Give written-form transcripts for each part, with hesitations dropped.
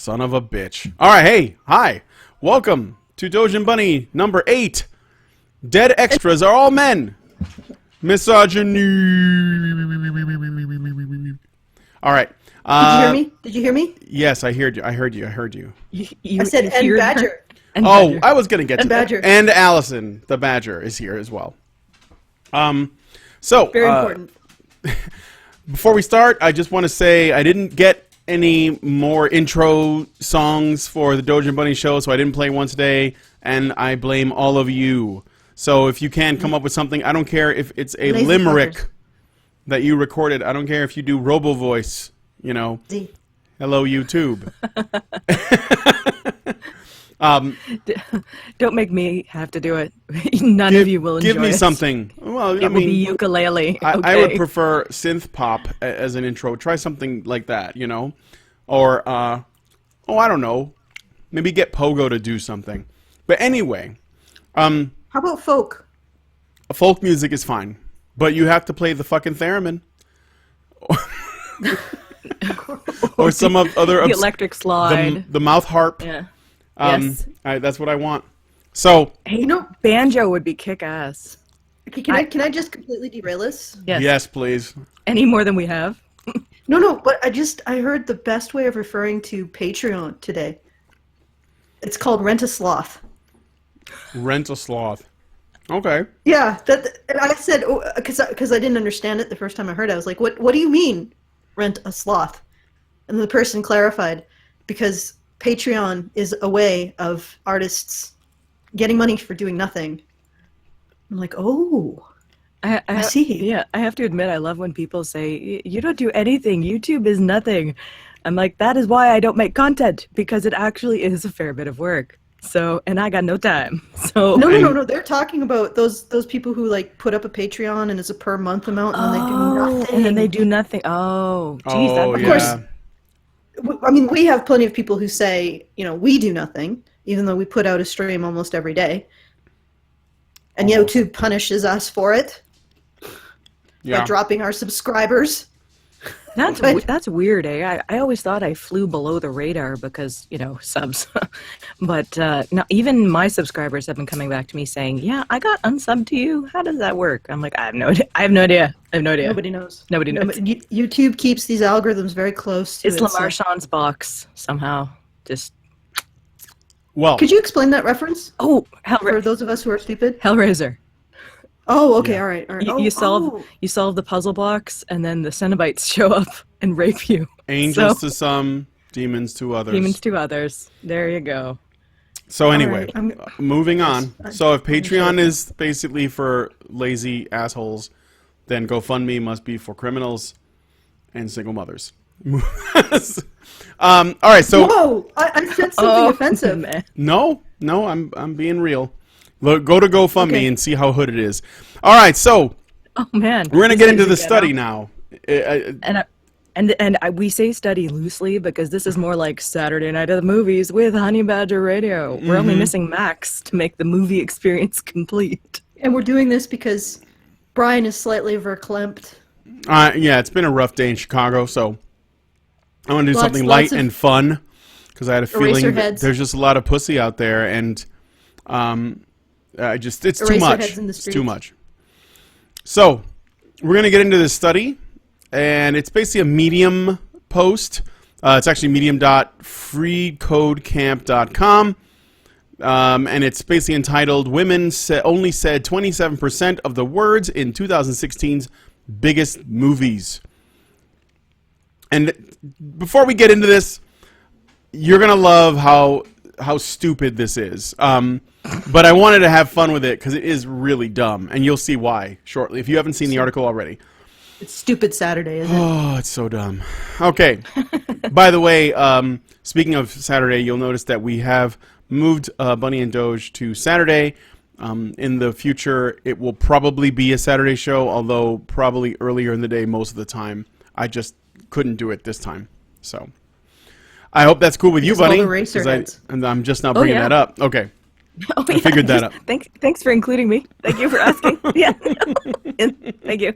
Son of a bitch. All right, hey, hi. Welcome to Doge and Bunny number 8. Dead extras are all men. Misogyny. All right. Did you hear me? Did you hear me? Yes, I heard you. I heard you. I said and Badger. And Badger. I was going to get to Badger. that. And Allison, the Badger, is here as well. So very important. Before we start, I just want to say I didn't get any more intro songs for the Doge and Bunny show, so I didn't play one today, and I blame all of you. So if you can come up with something, I don't care if it's a Lazy limerick fuckers. that you recorded. I don't care if you do robo voice, you know. Z. Hello, YouTube. Don't make me have to do it. None of you will enjoy it. Give me something. Well, It will be ukulele. I Okay. would prefer synth pop as an intro. Try something like that, you know? Or, I don't know. Maybe get Pogo to do something. But anyway, How about folk? folk music is fine. But you have to play the fucking theremin. Or some other... The electric slide. The mouth harp. Yeah. Yes. That's what I want. So... Hey, banjo would be kick-ass. Okay, can I just completely derail this? Yes. Yes, please. Any more than we have? No, but I heard the best way of referring to Patreon today. It's called Rent a Sloth. Rent a sloth. Okay. Yeah, and I said, because I didn't understand it the first time I heard it, I was like, what do you mean, rent a sloth? And the person clarified, because Patreon is a way of artists getting money for doing nothing. I'm like, oh, I see. Yeah, I have to admit, I love when people say, you don't do anything, YouTube is nothing. I'm like, that is why I don't make content, because it actually is a fair bit of work. So, and I got no time. So No. They're talking about those people who like put up a Patreon and it's a per month amount and then they do nothing. And then they do nothing. Oh, geez. Of course. I mean, we have plenty of people who say, we do nothing, even though we put out a stream almost every day. And YouTube punishes us for it by dropping our subscribers. That's weird, eh? I always thought I flew below the radar because, subs. But now even my subscribers have been coming back to me saying, yeah, I got unsubbed to you. How does that work? I'm like, I have no idea. Nobody knows. Nobody knows. YouTube keeps these algorithms very close to it's Lamar Sean's box somehow. Just... Well, could you explain that reference? Oh, for those of us who are stupid? Hellraiser. Oh, okay, all right. You solve the puzzle blocks, and then the Cenobites show up and rape you. Angels to some, demons to others. Demons to others. There you go. So anyway, moving on. So if Patreon is basically for lazy assholes, then GoFundMe must be for criminals and single mothers. All right, so... Whoa! I said something offensive. Man. No, I'm being real. Look, go to GoFundMe and see how hood it is. All right, so... Oh, man. We're going to get into the study now. We say study loosely because this is more like Saturday Night at the Movies with Honey Badger Radio. We're only missing Max to make the movie experience complete. And we're doing this because Brian is slightly verklempt. Yeah, it's been a rough day in Chicago, so I want to do something light and fun because I had a feeling that there's just a lot of pussy out there, and it's too much. It's too much. So we're going to get into this study, and it's basically a Medium post. It's actually medium.freecodecamp.com, and it's basically entitled "Women Only Said 27% of the Words in 2016's Biggest Movies." And before we get into this, you're going to love how stupid this is. But I wanted to have fun with it because it is really dumb, and you'll see why shortly if you haven't seen the article already. It's Stupid Saturday, isn't it? Oh, it's so dumb. Okay. By the way, speaking of Saturday, you'll notice that we have moved Bunny and Doge to Saturday. In the future, it will probably be a Saturday show, although probably earlier in the day most of the time. I just couldn't do it this time. So I hope that's cool with you, Bunny. And I'm just now bringing that up. Okay. Oh, I figured that out. Thanks for including me. Thank you for asking. Yeah. Thank you.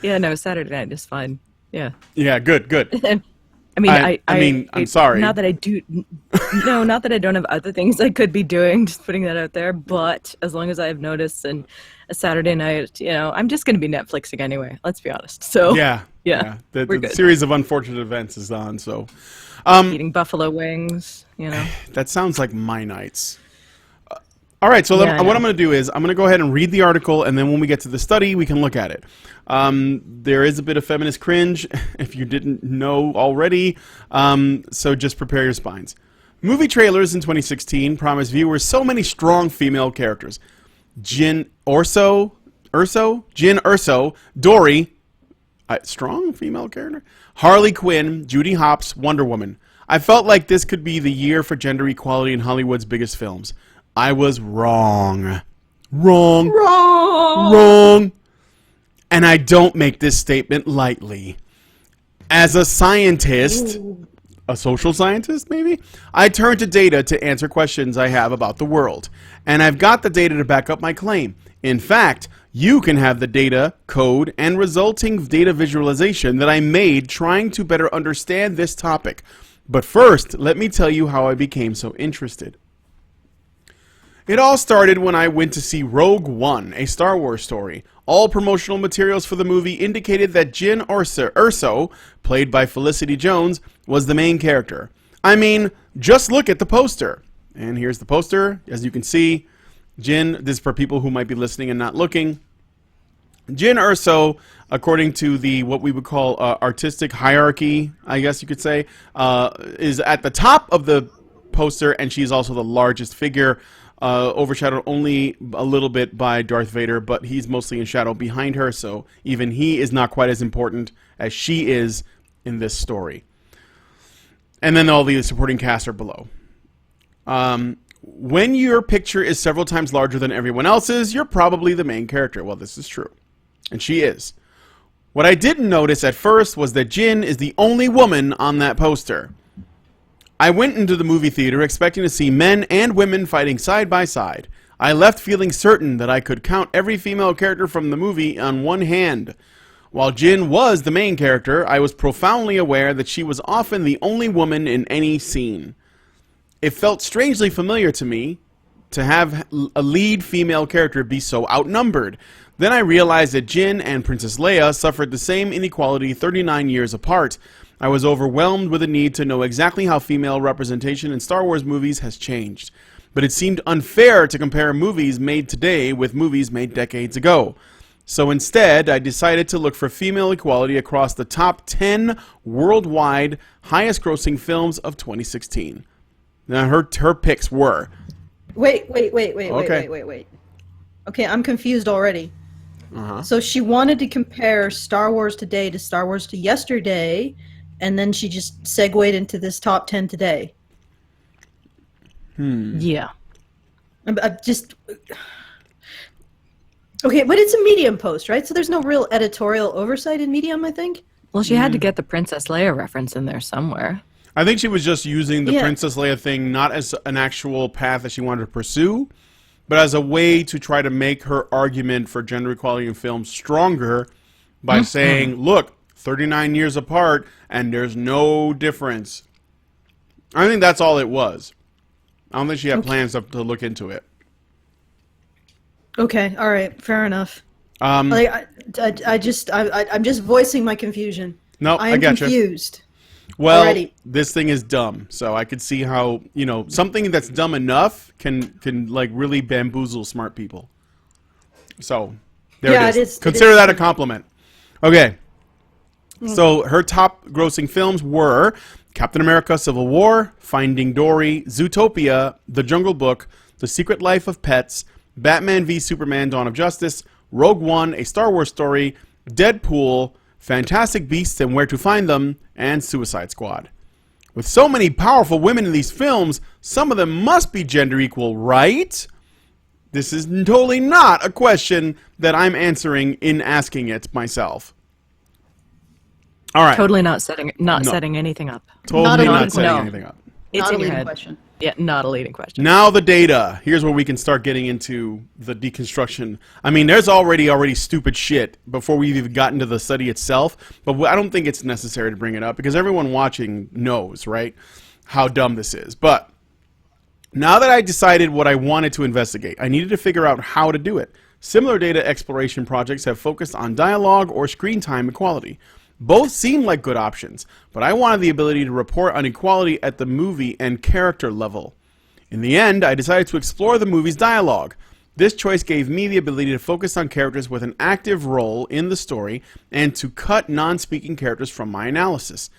Yeah, no, Saturday night is fine. Yeah. Yeah, good. I mean, I'm sorry. Not that I do. No, not that I don't have other things I could be doing. Just putting that out there. But as long as I have notice and a Saturday night, I'm just going to be Netflixing anyway. Let's be honest. So Yeah. The series of unfortunate events is on. So eating buffalo wings. that sounds like my nights. All right, so what I'm going to do is I'm going to go ahead and read the article, and then when we get to the study, we can look at it. There is a bit of feminist cringe, if you didn't know already, so just prepare your spines. Movie trailers in 2016 promised viewers so many strong female characters. Jyn Erso, Dory, strong female character? Harley Quinn, Judy Hopps, Wonder Woman. I felt like this could be the year for gender equality in Hollywood's biggest films. I was wrong. Wrong. And I don't make this statement lightly. As a scientist, a social scientist maybe, I turn to data to answer questions I have about the world. And I've got the data to back up my claim. In fact, you can have the data, code, and resulting data visualization that I made trying to better understand this topic. But first, let me tell you how I became so interested. It all started when I went to see Rogue One, a Star Wars story. All promotional materials for the movie indicated that Jyn Erso, played by Felicity Jones, was the main character. I mean, just look at the poster. And here's the poster, as you can see. Jyn, this is for people who might be listening and not looking. Jyn Erso, according to the what we would call artistic hierarchy, I guess you could say, is at the top of the poster, and she's also the largest figure. Overshadowed only a little bit by Darth Vader, but he's mostly in shadow behind her, so even he is not quite as important as she is in this story. And then all the supporting cast are below. When your picture is several times larger than everyone else's, you're probably the main character. Well, this is true. And she is. What I didn't notice at first was that Jyn is the only woman on that poster. I went into the movie theater expecting to see men and women fighting side by side. I left feeling certain that I could count every female character from the movie on one hand. While Jyn was the main character, I was profoundly aware that she was often the only woman in any scene. It felt strangely familiar to me to have a lead female character be so outnumbered. Then I realized that Jyn and Princess Leia suffered the same inequality 39 years apart. I was overwhelmed with a need to know exactly how female representation in Star Wars movies has changed. But it seemed unfair to compare movies made today with movies made decades ago. So instead, I decided to look for female equality across the top 10 worldwide highest-grossing films of 2016. Now, her picks were... Wait. Okay. Okay, I'm confused already. So she wanted to compare Star Wars today to Star Wars to yesterday, and then she just segued into this top 10 today. Yeah. I'm just... Okay, but it's a Medium post, right? So there's no real editorial oversight in Medium, I think? Well, she had to get the Princess Leia reference in there somewhere. I think she was just using the Princess Leia thing not as an actual path that she wanted to pursue, but as a way to try to make her argument for gender equality in film stronger by saying, look, 39 years apart, and there's no difference. I think that's all it was. I don't think she had plans to look into it. Okay, all right, fair enough. I'm just voicing my confusion. No, I am confused. Well, already. This thing is dumb, so I could see how, something that's dumb enough can like really bamboozle smart people. So, there it is. Consider that a compliment. Okay. So, her top grossing films were Captain America: Civil War, Finding Dory, Zootopia, The Jungle Book, The Secret Life of Pets, Batman v Superman: Dawn of Justice, Rogue One, A Star Wars Story, Deadpool, Fantastic Beasts and Where to Find Them, and Suicide Squad. With so many powerful women in these films, some of them must be gender equal, right? This is totally not a question that I'm answering in asking it myself. All right. Totally not setting anything up. Totally not setting anything up. It's Not a in your leading head. question. Yeah, not a leading question. Now the data. Here's where we can start getting into the deconstruction. I mean, there's already stupid shit before we've even gotten to the study itself, but I don't think it's necessary to bring it up because everyone watching knows, right, how dumb this is. But now that I decided what I wanted to investigate, I needed to figure out how to do it. Similar data exploration projects have focused on dialogue or screen time equality. Both seem like good options, but I wanted the ability to report on equality at the movie and character level. In the end, I decided to explore the movie's dialogue. This choice gave me the ability to focus on characters with an active role in the story and to cut non-speaking characters from my analysis.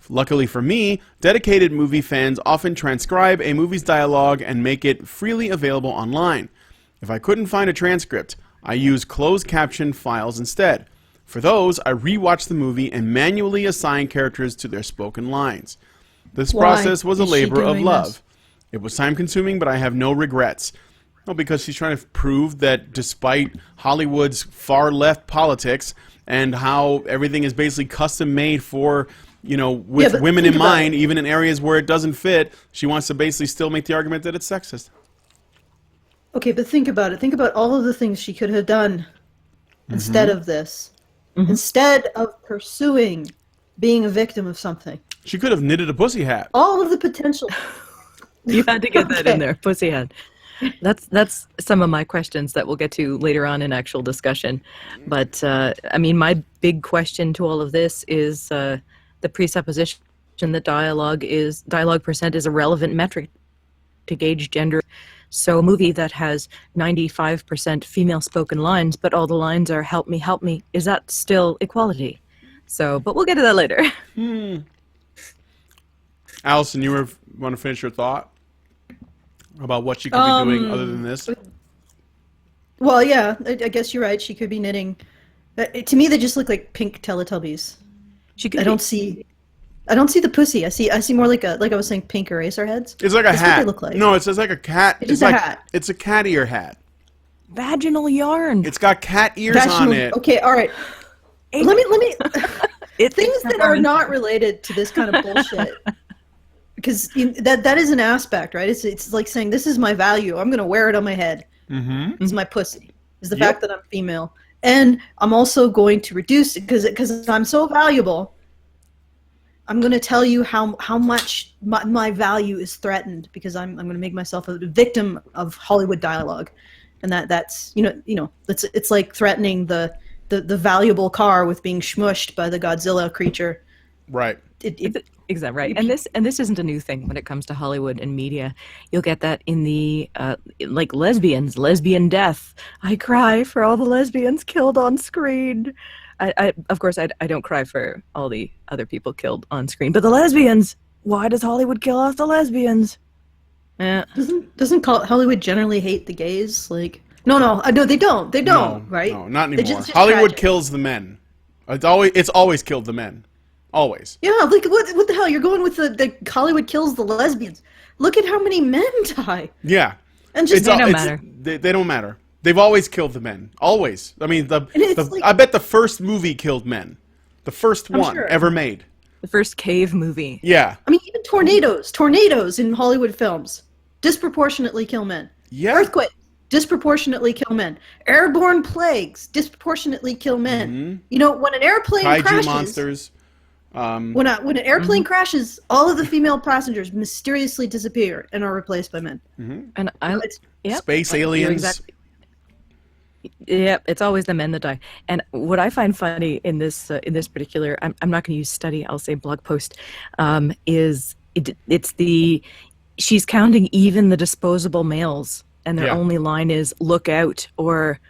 Luckily for me, dedicated movie fans often transcribe a movie's dialogue and make it freely available online. If I couldn't find a transcript, I use closed caption files instead. For those, I rewatched the movie and manually assigned characters to their spoken lines. This process was a labor of love. It was time-consuming, but I have no regrets. Well, because she's trying to prove that despite Hollywood's far-left politics and how everything is basically custom-made for, with women in mind, even in areas where it doesn't fit, she wants to basically still make the argument that it's sexist. Okay, but think about it. Think about all of the things she could have done instead of this. Instead of pursuing being a victim of something. She could have knitted a pussy hat. All of the potential. You had to get that in there, pussy head. That's some of my questions that we'll get to later on in actual discussion. But, I mean, my big question to all of this is the presupposition that dialogue percent is a relevant metric to gauge gender. So a movie that has 95% female spoken lines, but all the lines are help me, is that still equality? So, but we'll get to that later. Allison, you want to finish your thought about what she could be doing other than this? Well, yeah, I guess you're right. She could be knitting. To me, they just look like pink Teletubbies. I don't see the pussy. I see more like I was saying, pink eraser heads. It's like a hat. What they look like. No, it's like a cat. It's a hat. It's a cat ear hat. Vaginal yarn. It's got cat ears on it. Okay, all right. Let me. Things that are not related to this kind of bullshit. Because that is an aspect, right? It's like saying, this is my value. I'm going to wear it on my head. This is my pussy. Is the fact that I'm female. And I'm also going to reduce it because I'm so valuable. I'm going to tell you how much my value is threatened because I'm going to make myself a victim of Hollywood dialogue, and that's it's like threatening the valuable car with being smushed by the Godzilla creature. Right. Exactly right. And this isn't a new thing when it comes to Hollywood and media. You'll get that in the like lesbian death. I cry for all the lesbians killed on screen. Of course, I don't cry for all the other people killed on screen, but the lesbians. Why does Hollywood kill off the lesbians? Doesn't Hollywood generally hate the gays? Like, no, they don't. They don't, right? No, not anymore. It's Hollywood tragic. kills the men. It's always killed the men. Always. Yeah, like what the hell? You're going with the Hollywood kills the lesbians. Look at how many men die. Yeah. And just they don't matter. They don't matter. They've always killed the men. Always. I mean, like, I bet the first movie killed men. The first one sure. ever made. The first cave movie. Yeah. I mean, even tornadoes in Hollywood films disproportionately kill men. Yeah. Earthquakes disproportionately kill men. Airborne plagues disproportionately kill men. When an airplane Kaiju crashes, monsters. When an airplane crashes, all of the female passengers mysteriously disappear and are replaced by men. And Space aliens. Exactly. Yep, it's always the men that die. And what I find funny in this particular, I'm not going to use study, I'll say blog post, is she's counting even the disposable males, and their only line is "look out" or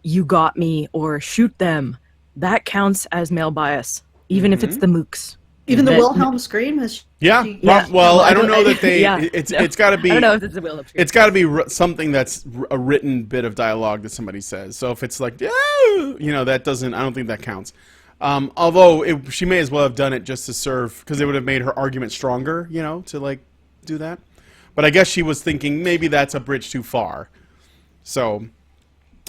"you got me" or "shoot them." That counts as male bias, even if it's the mooks. Even the Wilhelm scream has. Well, I don't know that they. It's got to be. I don't know if it's a Wilhelm scream. It's got to be something that's a written bit of dialogue that somebody says. So if it's like, that doesn't. I don't think that counts. Although she may as well have done it just to serve, because it would have made her argument stronger. To like do that. But I guess she was thinking maybe that's a bridge too far. So.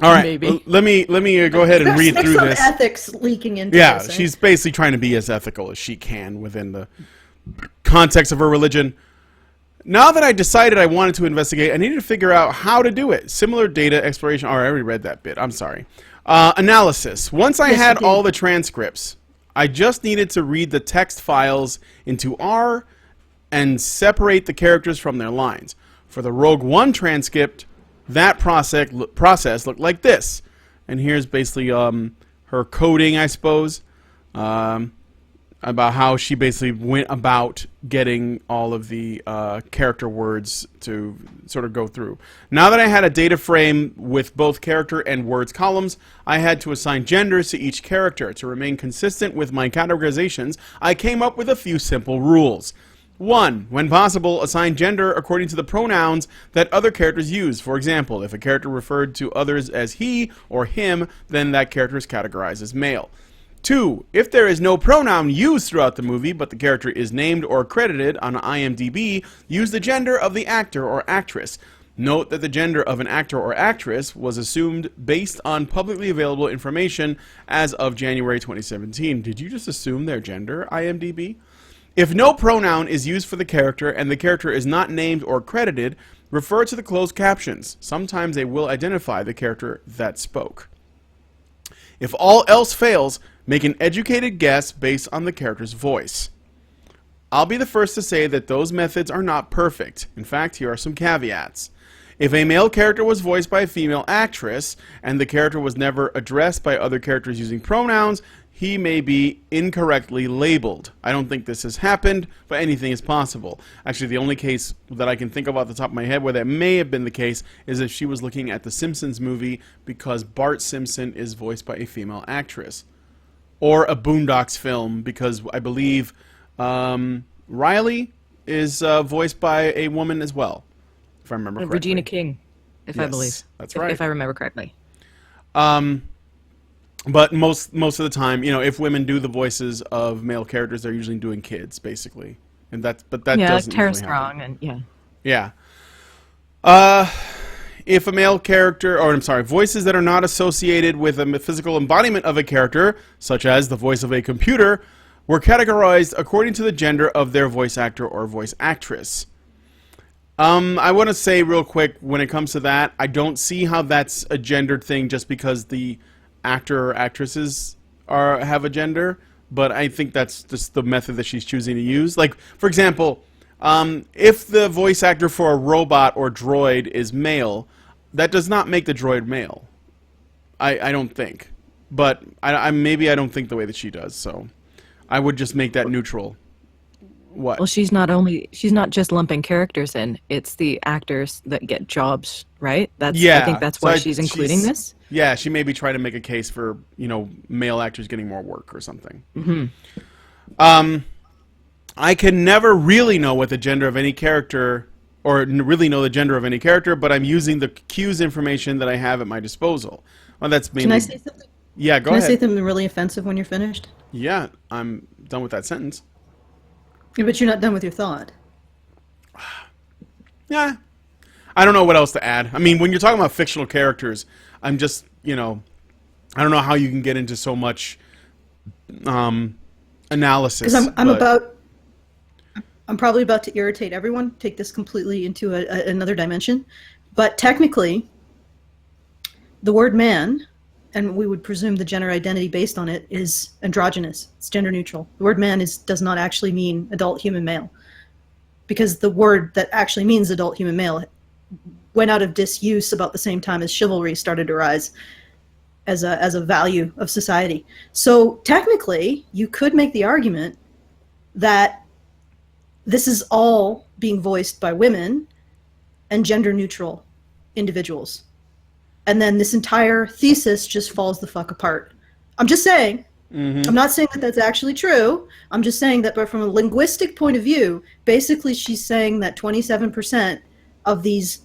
All right, maybe. Let me go ahead and read through this. Some ethics leaking into Yeah, this. she's basically trying to be as ethical as she can within the context of her religion. Now that I decided I wanted to investigate, I needed to figure out how to do it. Similar data exploration. Oh, I already read that bit. I'm sorry. Analysis. Once I had all the transcripts, I just needed to read the text files into R and separate the characters from their lines. For the Rogue One transcript, that process looked like this. And here's basically her coding, I suppose, about how she basically went about getting all of the character words to sort of go through. Now that I had a data frame with both character and words columns, I had to assign genders to each character. To remain consistent with my categorizations, I came up with a few simple rules. 1. When possible, assign gender according to the pronouns that other characters use. For example, if a character referred to others as he or him, then that character is categorized as male. 2. If there is no pronoun used throughout the movie, but the character is named or credited on IMDb, use the gender of the actor or actress. Note that the gender of an actor or actress was assumed based on publicly available information as of January 2017. Did you just assume their gender, IMDb? If no pronoun is used for the character and the character is not named or credited, refer to the closed captions. Sometimes they will identify the character that spoke. If all else fails, make an educated guess based on the character's voice. I'll be the first to say that those methods are not perfect. In fact, here are some caveats. If a male character was voiced by a female actress and the character was never addressed by other characters using pronouns, he may be incorrectly labeled. I don't think this has happened, but anything is possible. Actually, the only case that I can think of off the top of my head where that may have been the case is if she was looking at the Simpsons movie because Bart Simpson is voiced by a female actress. Or a Boondocks film because I believe Riley is voiced by a woman as well, if I remember correctly. Regina King, I believe. That's right. If I remember correctly. But most of the time, you know, if women do the voices of male characters, they're usually doing kids, basically, and that doesn't Tara usually Strong happen. and Yeah. If a male character, or I'm sorry, voices that are not associated with a physical embodiment of a character, such as the voice of a computer, were categorized according to the gender of their voice actor or voice actress. I want to say real quick, when it comes to that, I don't see how that's a gendered thing just because the actor or actresses have a gender, but I think that's just the method that she's choosing to use. Like, for example, if the voice actor for a robot or droid is male, that does not make the droid male. I don't think. But maybe I don't think the way that she does, so I would just make that neutral. What? Well, she's not just lumping characters in. It's the actors that get jobs, right? I think that's why she's including this. Yeah, she may be trying to make a case for, you know, male actors getting more work or something. Mm-hmm. I can never really know what the gender of any character, or really know the gender of any character, but I'm using the cues information that I have at my disposal. Well, that's mainly... Can I say something? Yeah, go ahead. Can I say something really offensive when you're finished? Yeah, I'm done with that sentence. Yeah, but you're not done with your thought. Yeah. I don't know what else to add. I mean, when you're talking about fictional characters, I'm just, you know, I don't know how you can get into so much analysis. Because I'm probably about to irritate everyone, take this completely into another dimension. But technically, the word man, and we would presume the gender identity based on it, is androgynous. It's gender neutral. The word man does not actually mean adult human male. Because the word that actually means adult human male went out of disuse about the same time as chivalry started to rise as a value of society. So technically, you could make the argument that this is all being voiced by women and gender neutral individuals. And then this entire thesis just falls the fuck apart. I'm just saying. Mm-hmm. I'm not saying that that's actually true. I'm just saying that, but from a linguistic point of view, basically she's saying that 27% of these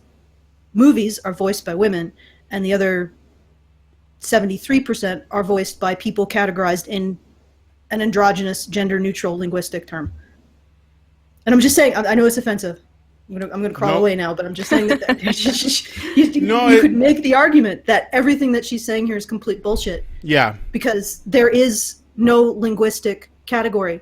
movies are voiced by women, and the other 73% are voiced by people categorized in an androgynous, gender-neutral linguistic term. And I'm just saying, I know it's offensive. I'm going to crawl away now, but I'm just saying that you could make the argument that everything that she's saying here is complete bullshit. Yeah. Because there is no linguistic category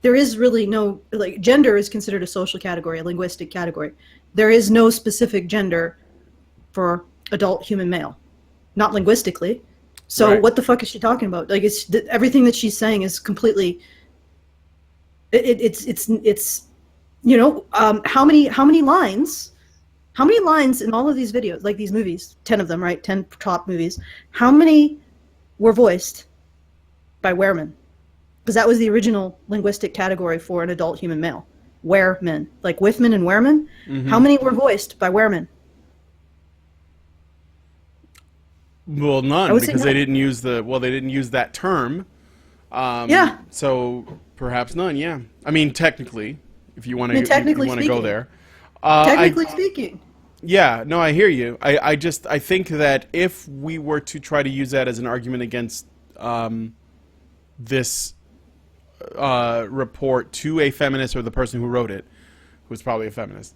there is really no, like, gender is considered a social category, a linguistic category. There is no specific gender for adult human male, not linguistically. So Right. what the fuck is she talking about? Like, everything that she's saying is completely. It's you know, how many lines in all of these videos, like these movies, 10 of them, right? 10 top movies. How many were voiced by weremen? Because that was the original linguistic category for an adult human male. Weremen, like Whiffman and weremen. Mm-hmm. How many were voiced by weremen? Well, none, I would say because none. they didn't use they didn't use that term. Yeah. So perhaps none. Yeah. I mean, technically, if you want to, technically you want to go speaking. there. Technically speaking. Yeah. No, I hear you. I think that if we were to try to use that as an argument against this report to a feminist or the person who wrote it, who's probably a feminist,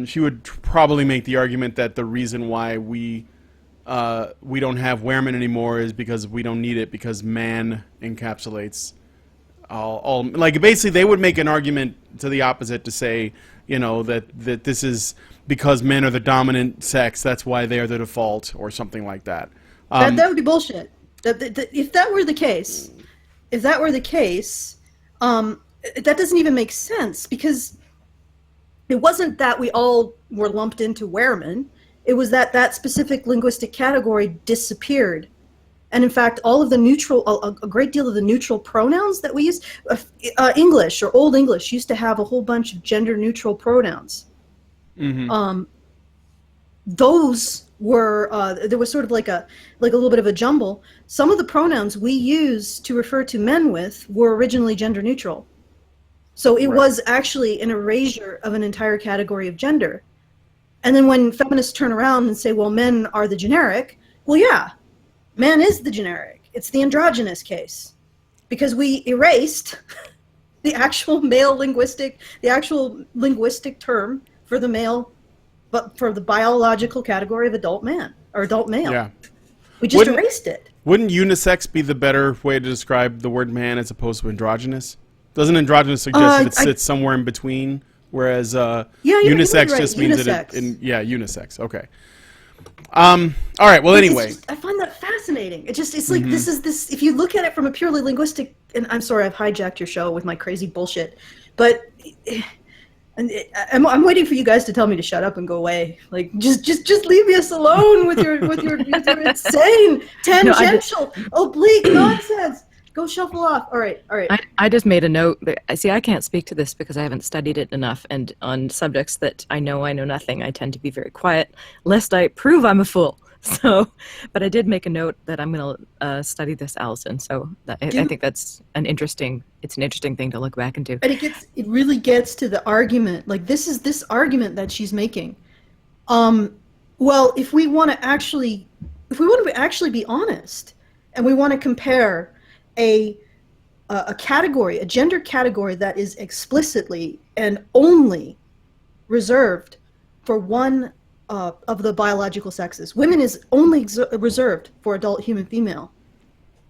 she would probably make the argument that the reason why we don't have weremen anymore is because we don't need it, because man encapsulates all like, basically they would make an argument to the opposite, to say, you know, that this is because men are the dominant sex, that's why they are the default, or something like that. That would be bullshit. If that were the case, that doesn't even make sense, because it wasn't that we all were lumped into weremen. It was that specific linguistic category disappeared. And in fact, all of the a great deal of the neutral pronouns that we use, English or Old English used to have a whole bunch of gender neutral pronouns. Mm-hmm. Those were, there was sort of like a little bit of a jumble. Some of the pronouns we use to refer to men with were originally gender neutral. So it was actually an erasure of an entire category of gender. And then when feminists turn around and say, well, men are the generic, well, yeah, man is the generic. It's the androgynous case. Because we erased the actual linguistic term for the male, but for the biological category of adult man, or adult male. Yeah. We just erased it. Wouldn't unisex be the better way to describe the word man as opposed to androgynous? Doesn't androgynous suggest that it sits somewhere in between? Whereas unisex right. just means Unisex. Unisex. Okay. All right. Well, anyway, I find that fascinating. It's like this. If you look at it from a purely linguistic, and I'm sorry, I've hijacked your show with my crazy bullshit, but I'm waiting for you guys to tell me to shut up and go away. Like, just leave me alone with your insane tangential oblique nonsense. Go shuffle off. All right. I just made a note. See, I can't speak to this because I haven't studied it enough. And on subjects that I know nothing, I tend to be very quiet, lest I prove I'm a fool. So, but I did make a note that I'm going to study this, Allison. So I think that's an interesting thing to look back into. And it really gets to the argument. Like, this argument that she's making. Well, if we want to actually be honest, and we want to compare a category, a gender category that is explicitly and only reserved for one of the biological sexes. Women is only reserved for adult human female.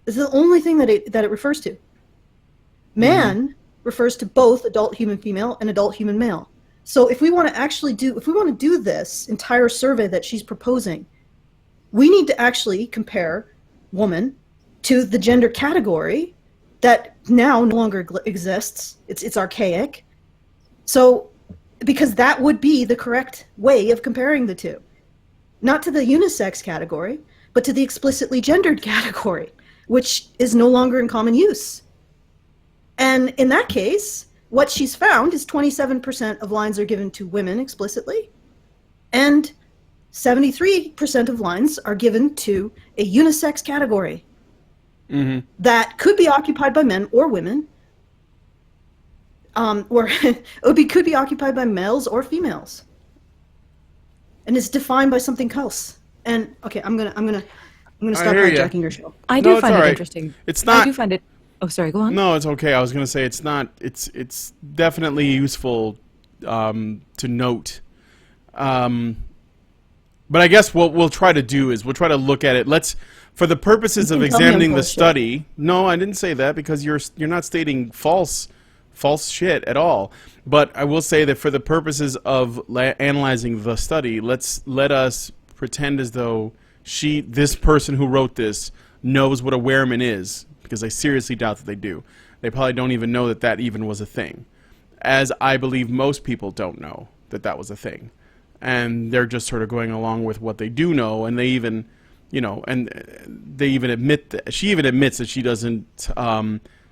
This is the only thing that it refers to. Man refers to both adult human female and adult human male. So if we want to do this entire survey that she's proposing, we need to actually compare woman to the gender category that now no longer exists. It's archaic. So, because that would be the correct way of comparing the two. Not to the unisex category, but to the explicitly gendered category, which is no longer in common use. And in that case, what she's found is 27% of lines are given to women explicitly, and 73% of lines are given to a unisex category. Mm-hmm. That could be occupied by men or women, or could be occupied by males or females, and it's defined by something else. And okay, I'm gonna stop hijacking your show. I do find it interesting. It's not. I do find it. Oh, sorry. Go on. No, it's okay. I was gonna say it's not. It's definitely useful to note. But I guess what we'll try to do is we'll try to look at it. For the purposes of examining the study. No, I didn't say that, because you're not stating false false shit at all. But I will say that for the purposes of analyzing the study, let us pretend as though this person who wrote this knows what a wereman is, because I seriously doubt that they do. They probably don't even know that even was a thing, as I believe most people don't know that was a thing, and they're just sort of going along with what they do know, and they even, they even admit that she even admits that she doesn't.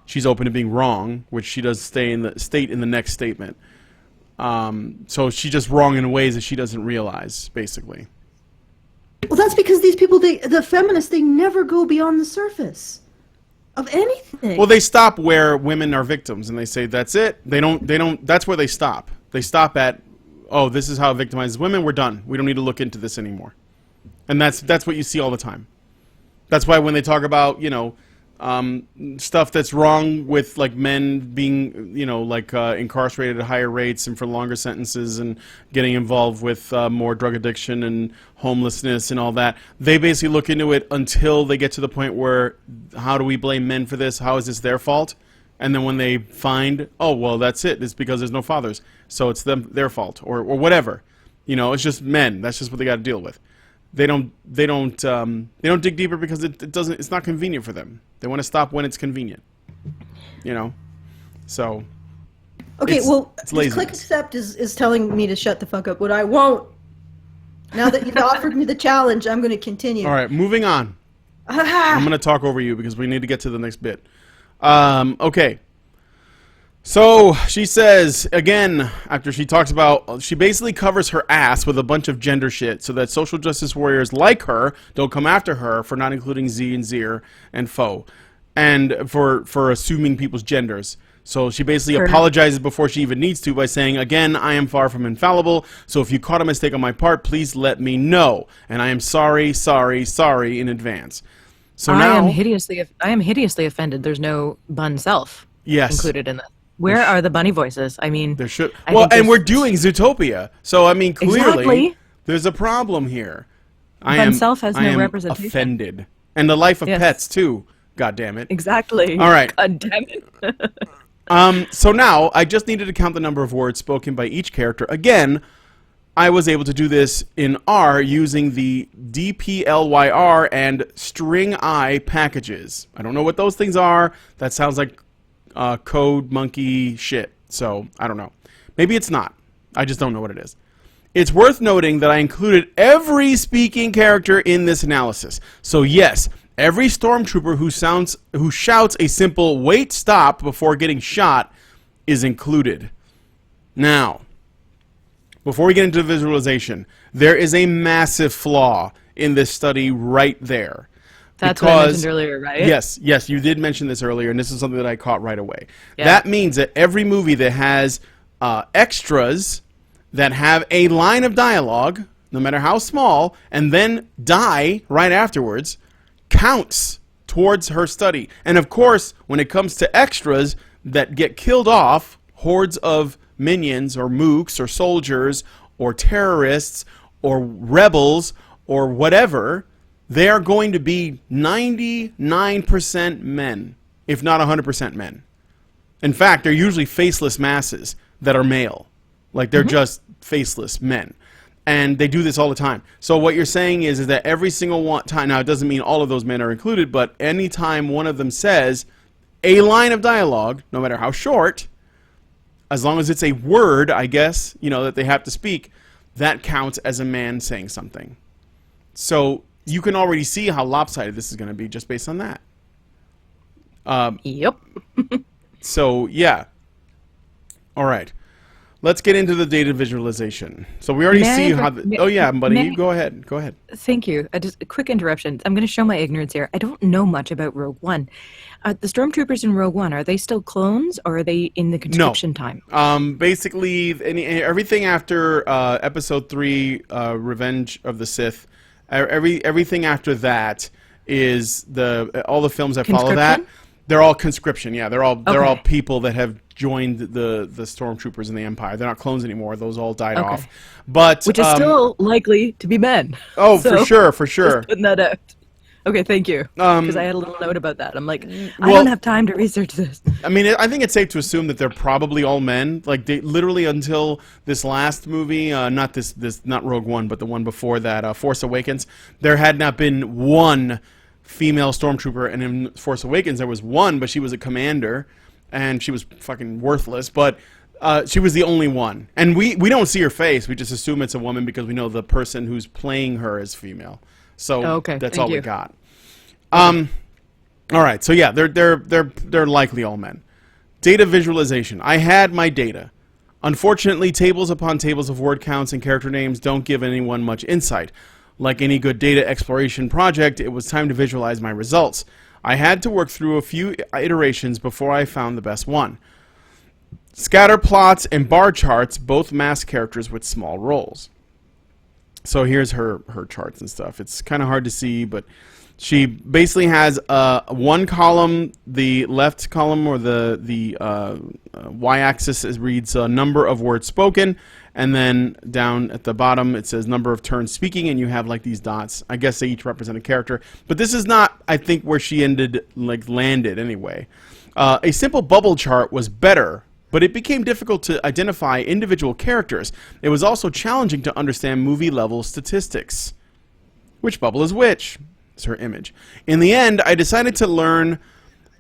She's open to being wrong, which she does state in the next statement. So she's just wrong in ways that she doesn't realize, basically. Well, that's because these people, the feminists, they never go beyond the surface of anything. Well, they stop where women are victims, and they say that's it. They don't. That's where they stop. They stop at, oh, this is how it victimizes women. We're done. We don't need to look into this anymore. And that's what you see all the time. That's why when they talk about, stuff that's wrong with like men being, incarcerated at higher rates and for longer sentences and getting involved with more drug addiction and homelessness and all that, they basically look into it until they get to the point where, how do we blame men for this? How is this their fault? And then when they find, oh, well, that's it. It's because there's no fathers, so it's their fault or whatever. It's just men. That's just what they got to deal with. They don't dig deeper because it's not convenient for them. They want to stop when it's convenient. So. Okay, it's click accept is telling me to shut the fuck up. What I won't. Now that you've offered me the challenge, I'm going to continue. All right, moving on. I'm going to talk over you because we need to get to the next bit. Okay. So she says, again, after she talks about, she basically covers her ass with a bunch of gender shit so that social justice warriors like her don't come after her for not including Z and Zir and Fo, and for assuming people's genders. So she basically apologizes before she even needs to by saying, again, I am far from infallible, so if you caught a mistake on my part, please let me know. And I am sorry in advance. So now, I am hideously offended there's no bun self included in this. Where are the bunny voices? I mean, there should. Well, and we're doing Zootopia, so I mean, clearly there's a problem here. Bun self has no representation. Offended, and the life of pets too. God damn it. Exactly. All right. God damn it. So now I just needed to count the number of words spoken by each character. Again, I was able to do this in R using the DPLYR and string I packages. I don't know what those things are. That sounds like code monkey shit. So I don't know. Maybe it's not. I just don't know what it is. It's worth noting that I included every speaking character in this analysis. So yes, every stormtrooper who shouts a simple "wait, stop" before getting shot is included. Now, before we get into the visualization, there is a massive flaw in this study right there. That's what I mentioned earlier, right? Yes, you did mention this earlier, and this is something that I caught right away. Yeah. That means that every movie that has extras that have a line of dialogue, no matter how small, and then die right afterwards, counts towards her study. And of course, when it comes to extras that get killed off, hordes of minions or mooks or soldiers or terrorists or rebels or whatever, they are going to be 99% men, if not 100% men. In fact, they're usually faceless masses that are male. Like, they're just faceless men. And they do this all the time. So what you're saying is that every single time, now it doesn't mean all of those men are included, but anytime one of them says a line of dialogue, no matter how short, as long as it's a word, I guess, that they have to speak, that counts as a man saying something. So you can already see how lopsided this is going to be just based on that. Yep. So, yeah. All right. Let's get into the data visualization. So we already see how... oh, yeah, buddy. You go ahead. Go ahead. Thank you. Just a quick interruption. I'm going to show my ignorance here. I don't know much about Rogue One. The stormtroopers in Rogue One, are they still clones, or are they in the conscription time? Basically, everything after Episode 3, Revenge of the Sith, everything after that is all the films that follow that. They're all conscription. Yeah, they're all people that have joined the stormtroopers in the Empire. They're not clones anymore. Those all died off. But which is still likely to be men. Oh, so, for sure. Just putting that out. Okay, thank you. Because I had a little note about that. I'm like, I well- don't have time to research this. I mean, I think it's safe to assume that they're probably all men. Like, they literally until this last movie, not not Rogue One, but the one before that, Force Awakens, there had not been one female stormtrooper, and in Force Awakens there was one, but she was a commander, and she was fucking worthless. But she was the only one, and we don't see her face. We just assume it's a woman because we know the person who's playing her is female. So Okay, that's thank all we you. got. All right, so yeah, they're likely all men. Data visualization. I had my data. Unfortunately, tables upon tables of word counts and character names don't give anyone much insight. Like any good data exploration project, it was time to visualize my results. I had to work through a few iterations before I found the best one. Scatter plots and bar charts both mask characters with small roles. So here's her charts and stuff. It's kind of hard to see, but she basically has one column, the left column or the y-axis reads number of words spoken, and then down at the bottom it says number of turns speaking, and you have like these dots. I guess they each represent a character, but this is not, I think, where she landed anyway. A simple bubble chart was better, but it became difficult to identify individual characters. It was also challenging to understand movie-level statistics. Which bubble is which? It's her image. In the end, I decided to learn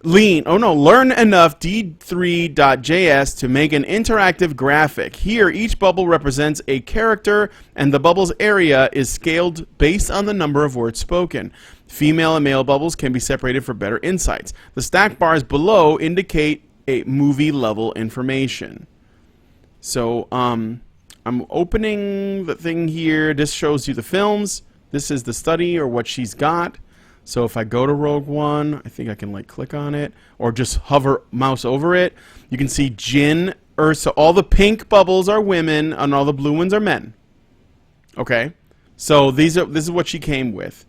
enough D3.js to make an interactive graphic. Here, each bubble represents a character, and the bubble's area is scaled based on the number of words spoken. Female and male bubbles can be separated for better insights. The stack bars below indicate a movie level information. So I'm opening the thing here. This shows you the films. This is the study or what she's got. So if I go to Rogue One, I think I can like click on it or just hover mouse over it. You can see Jin, Ursa. All the pink bubbles are women and all the blue ones are men. Okay, so this is what she came with.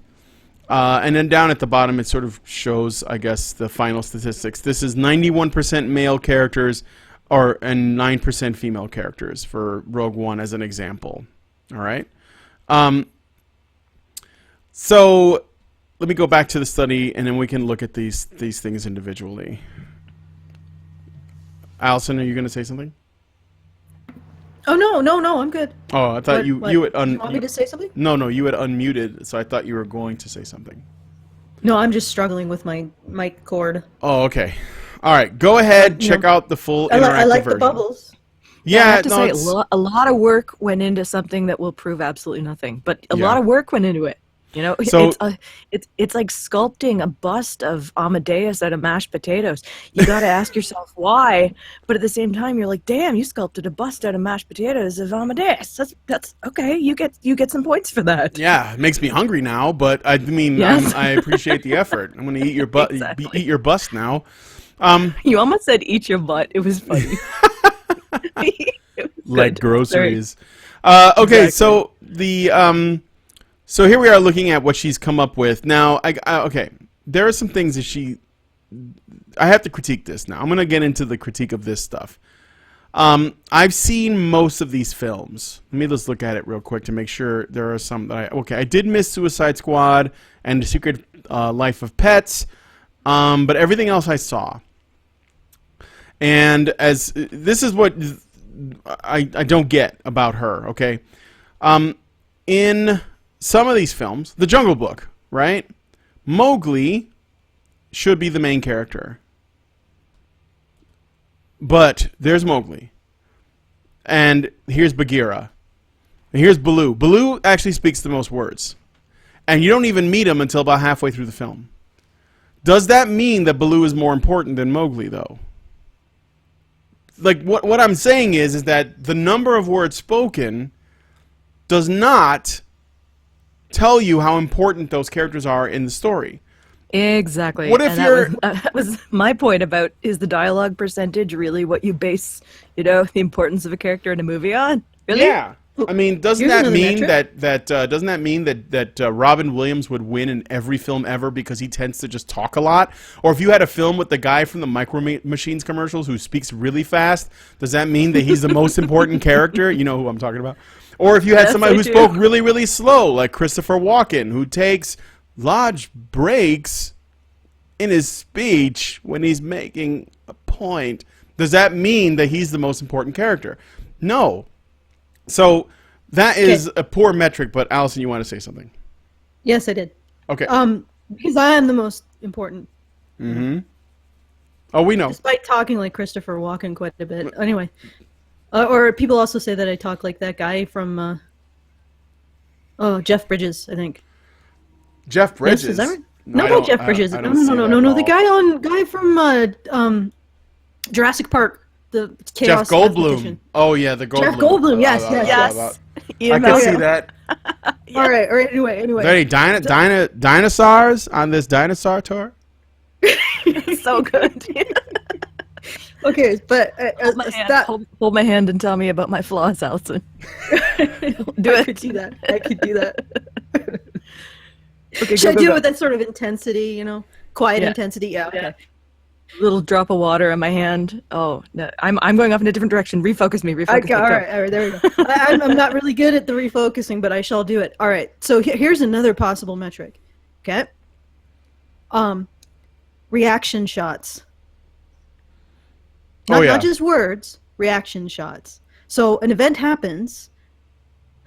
And then down at the bottom, it sort of shows, I guess, the final statistics. This is 91% male characters and 9% female characters for Rogue One as an example. All right. So let me go back to the study, and then we can look at these things individually. Allison, are you going to say something? Oh no, I'm good. Oh, I thought you What? had You want me to say something? No, you had unmuted, so I thought you were going to say something. No, I'm just struggling with my mic cord. Oh, okay. All right, go ahead. Check out the full interactive I like version. the bubbles. Yeah, I have to no, say, it's- a lot of work went into something that will prove absolutely nothing. But a Yeah. lot of work went into it. You know, So- it's like sculpting a bust of Amadeus out of mashed potatoes. You got to ask yourself why, but at the same time, you're like, damn, you sculpted a bust out of mashed potatoes of Amadeus. That's okay. You get some points for that. yeah, it makes me hungry now, but I mean, Yes. I appreciate the effort. I'm going to eat your butt, Exactly. eat your bust now. You almost said eat your butt. It was funny. It was Like good. groceries. Okay, Exactly. so so here we are looking at what she's come up with. Now, okay, there are some things that I have to critique this now. I'm going to get into the critique of this stuff. I've seen most of these films. Let me just look at it real quick to make sure there are some that I did miss Suicide Squad and The Secret Life of Pets, but everything else I saw. And this is what I don't get about her, okay? In some of these films, The Jungle Book, right? Mowgli should be the main character. But there's Mowgli. And here's Bagheera. And here's Baloo. Baloo actually speaks the most words. And you don't even meet him until about halfway through the film. Does that mean that Baloo is more important than Mowgli, though? Like, what I'm saying is that the number of words spoken does not tell you how important those characters are in the story. Exactly. What if and that was my point about, is the dialogue percentage really what you base, the importance of a character in a movie on? Really? Yeah. I mean, doesn't Here's that another mean metric. doesn't that mean that Robin Williams would win in every film ever because he tends to just talk a lot? Or if you had a film with the guy from the Micro Machines commercials who speaks really fast, does that mean that he's the most important character? You know who I'm talking about. Or if you had Yes, somebody I who do. spoke really, really slow, like Christopher Walken, who takes Lodge breaks in his speech when he's making a point. Does that mean that he's the most important character? No. So that is a poor metric, but Allison, you want to say something? Yes, I did. Okay. Because I am the most important. Mm-hmm. Oh, we know. Despite talking like Christopher Walken quite a bit. Anyway. Or people also say that I talk like that guy from, Jeff Bridges, I think. Jeff Bridges? Yes, is that right? No, not Jeff Bridges. No. The guy from Jurassic Park, the Chaos Jeff Goldblum. Mathematician. Oh yeah, the Goldblum. Jeff Goldblum. Yes. I can see that. Yeah. All right. Anyway. Are there any dinosaurs on this dinosaur tour? So good. Okay, but hold my hand and tell me about my flaws, Allison. I could do that. Okay, should I do it with that sort of intensity, quiet intensity? Yeah. Okay. Little drop of water on my hand. Oh no, I'm going off in a different direction. Refocus me. All right, there we go. I'm not really good at the refocusing, but I shall do it. All right. So here's another possible metric. Okay. Reaction shots. Not just words. Reaction shots. So an event happens,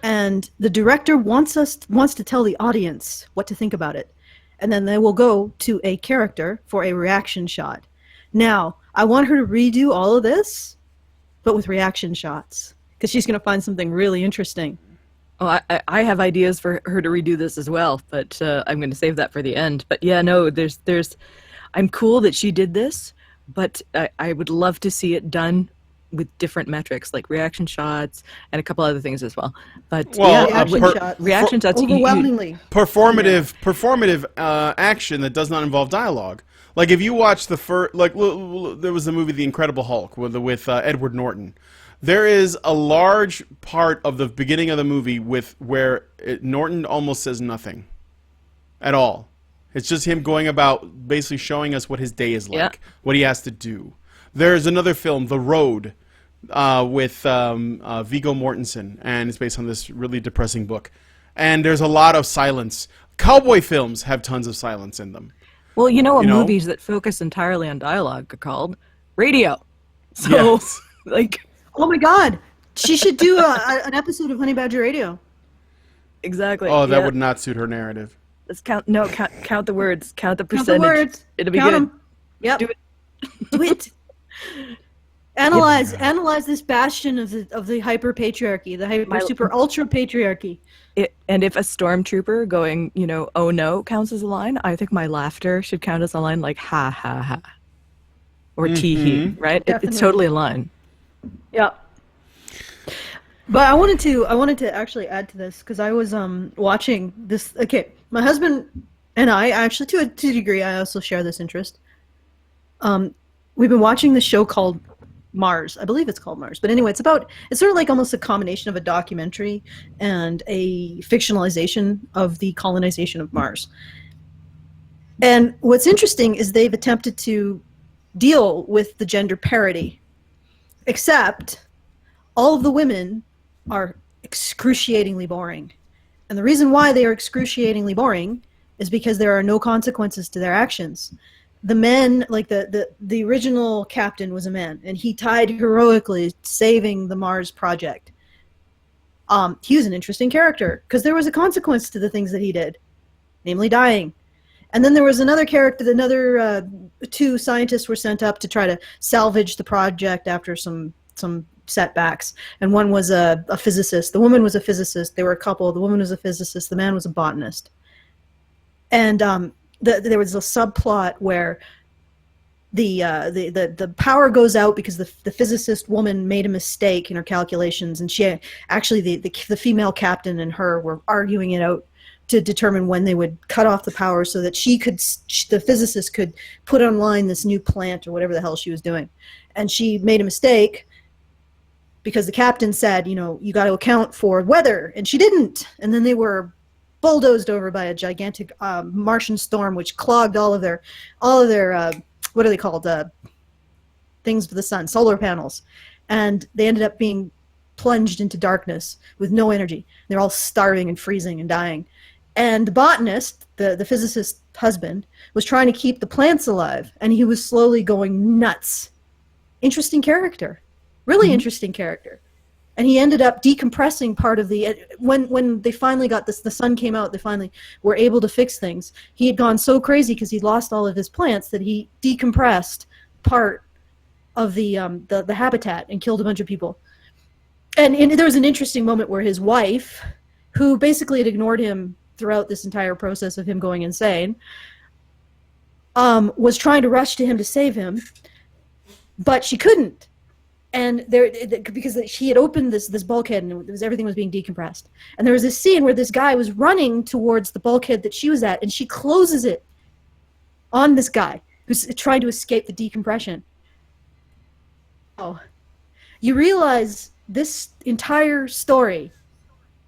and the director wants to tell the audience what to think about it, and then they will go to a character for a reaction shot. Now, I want her to redo all of this, but with reaction shots, because she's going to find something really interesting. Oh, I have ideas for her to redo this as well, but I'm going to save that for the end. But yeah, no, I'm cool that she did this, but I would love to see it done with different metrics, like reaction shots and a couple other things as well. But reaction shots overwhelmingly performative action that does not involve dialogue. Like if you watch the first, there was the movie The Incredible Hulk with Edward Norton. There is a large part of the beginning of the movie where Norton almost says nothing at all. It's just him going about basically showing us what his day is like, what he has to do. There's another film, The Road, with Viggo Mortensen, and it's based on this really depressing book. And there's a lot of silence. Cowboy films have tons of silence in them. Well, movies that focus entirely on dialogue are called radio. So, oh my God, she should do an episode of Honey Badger Radio. Exactly. Oh, that would not suit her narrative. Let's count the words, count the percentage. Count the words. It'll be good. Yep. Do it. Analyze this bastion of the hyper patriarchy, the super ultra patriarchy. And if a stormtrooper going, oh no, counts as a line, I think my laughter should count as a line, like ha ha ha, or tee hee, right? It's totally a line. Yeah. But I wanted to actually add to this because I was watching this. Okay, my husband and I actually, to a degree, I also share this interest. We've been watching this show called Mars. I believe it's called Mars. But anyway, it's sort of like almost a combination of a documentary and a fictionalization of the colonization of Mars. And what's interesting is they've attempted to deal with the gender parity, except all of the women are excruciatingly boring. And the reason why they are excruciatingly boring is because there are no consequences to their actions. The men, like the original captain was a man, and he died heroically saving the Mars project. He was an interesting character because there was a consequence to the things that he did, namely dying. And then there was another character, two scientists were sent up to try to salvage the project after some setbacks. And one was a physicist. The woman was a physicist. They were a couple. The woman was a physicist. The man was a botanist. And there was a subplot where the power goes out because the physicist woman made a mistake in her calculations, and she actually the female captain and her were arguing it out to determine when they would cut off the power so that the physicist could put online this new plant or whatever the hell she was doing. And she made a mistake because the captain said, you got to account for weather, and she didn't. And then they were bulldozed over by a gigantic Martian storm, which clogged all of their what are they called? Things for the sun, solar panels. And they ended up being plunged into darkness with no energy. They're all starving and freezing and dying. And the botanist the physicist's husband, was trying to keep the plants alive, and he was slowly going nuts. Interesting character. Really interesting character. And he ended up decompressing part of the... When they finally got this, the sun came out, they finally were able to fix things. He had gone so crazy because he'd lost all of his plants that he decompressed part of the habitat and killed a bunch of people. And there was an interesting moment where his wife, who basically had ignored him throughout this entire process of him going insane, was trying to rush to him to save him, but she couldn't. And because she had opened this bulkhead and everything was being decompressed. And there was this scene where this guy was running towards the bulkhead that she was at, and she closes it on this guy who's trying to escape the decompression. Oh, you realize this entire story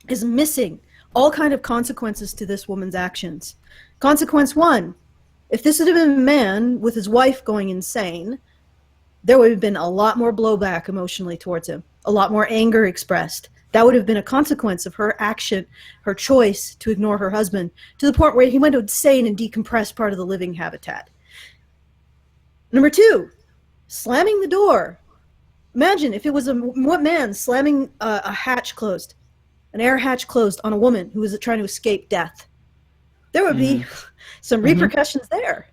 is missing all kind of consequences to this woman's actions. Consequence one, if this had been a man with his wife going insane, there would have been a lot more blowback emotionally towards him, a lot more anger expressed. That would have been a consequence of her action, her choice to ignore her husband, to the point where he went insane and decompressed part of the living habitat. Number two, slamming the door. Imagine if it was a man slamming a hatch closed, an air hatch closed on a woman who was trying to escape death. There would be some repercussions there.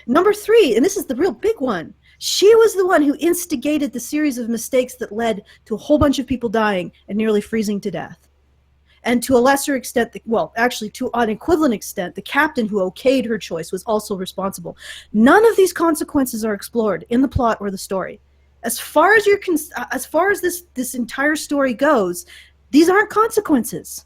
Number three, and this is the real big one, she was the one who instigated the series of mistakes that led to a whole bunch of people dying and nearly freezing to death. And to a lesser extent, to an equivalent extent, the captain who okayed her choice was also responsible. None of these consequences are explored in the plot or the story. As far as this entire story goes, these aren't consequences.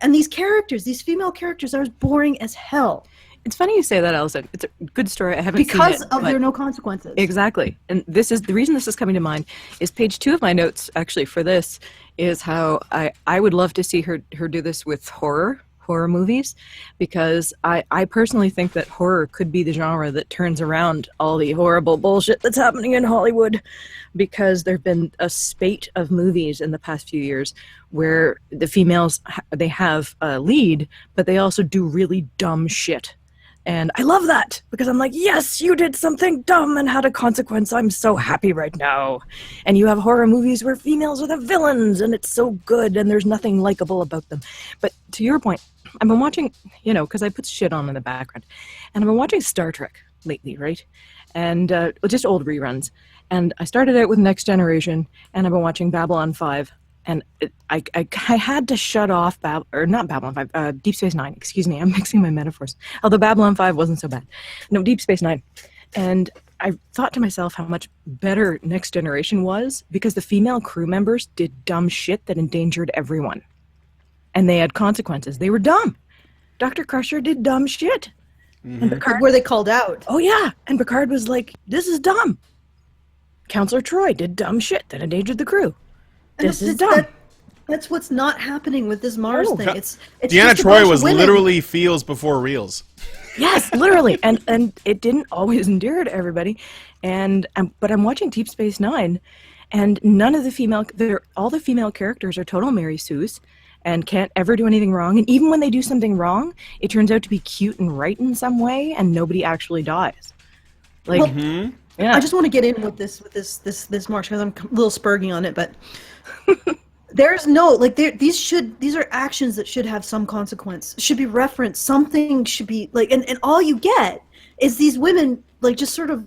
And these characters, these female characters, are as boring as hell. It's funny you say that, Alison. It's a good story. I haven't seen it. Because of there are no consequences. Exactly. And this is the reason this is coming to mind is page 2 of my notes, actually, for this, is how I would love to see her do this with horror movies, because I personally think that horror could be the genre that turns around all the horrible bullshit that's happening in Hollywood, because there have been a spate of movies in the past few years where the females, they have a lead, but they also do really dumb shit. And I love that, because I'm like, yes, you did something dumb and had a consequence. I'm so happy right now. And you have horror movies where females are the villains, and it's so good, and there's nothing likable about them. But to your point, I've been watching, because I put shit on in the background, and I've been watching Star Trek lately, right? And just old reruns. And I started out with Next Generation, and I've been watching Babylon 5. And I had to shut off not Babylon 5, Deep Space Nine. Excuse me, I'm mixing my metaphors. Although Babylon 5 wasn't so bad. No, Deep Space Nine. And I thought to myself how much better Next Generation was, because the female crew members did dumb shit that endangered everyone. And they had consequences. They were dumb. Dr. Crusher did dumb shit. And Picard, were they called out? Oh, yeah. And Picard was like, this is dumb. Counselor Troy did dumb shit that endangered the crew. This is dumb. That's what's not happening with this Mars thing. It's Deanna Troi was literally feels before reels. Yes, literally, and it didn't always endear to everybody. But I'm watching Deep Space Nine, and all the female characters are total Mary Sue's and can't ever do anything wrong. And even when they do something wrong, it turns out to be cute and right in some way, and nobody actually dies. Like. Well, yeah. I just want to get in with this Mars, because I'm a little spurging on it, but there's no these are actions that should have some consequence, should be referenced, something should be like, and all you get is these women like just sort of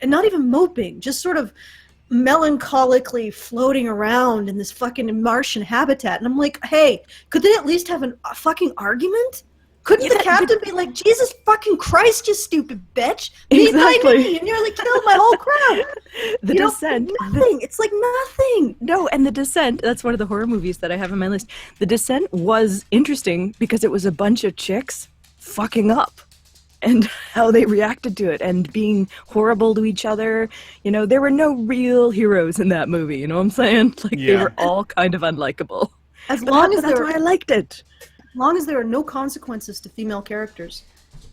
not even moping, just sort of melancholically floating around in this fucking Martian habitat, and I'm like, hey, could they at least have a fucking argument? Couldn't the captain be like, Jesus fucking Christ, you stupid bitch! Exactly. You nearly killed my whole crowd. The Descent. Nothing. It's like nothing. No, and The Descent, that's one of the horror movies that I have on my list. The Descent was interesting because it was a bunch of chicks fucking up, and how they reacted to it, and being horrible to each other. There were no real heroes in that movie, you know what I'm saying? They were all kind of unlikable. That's why I liked it. As long as there are no consequences to female characters,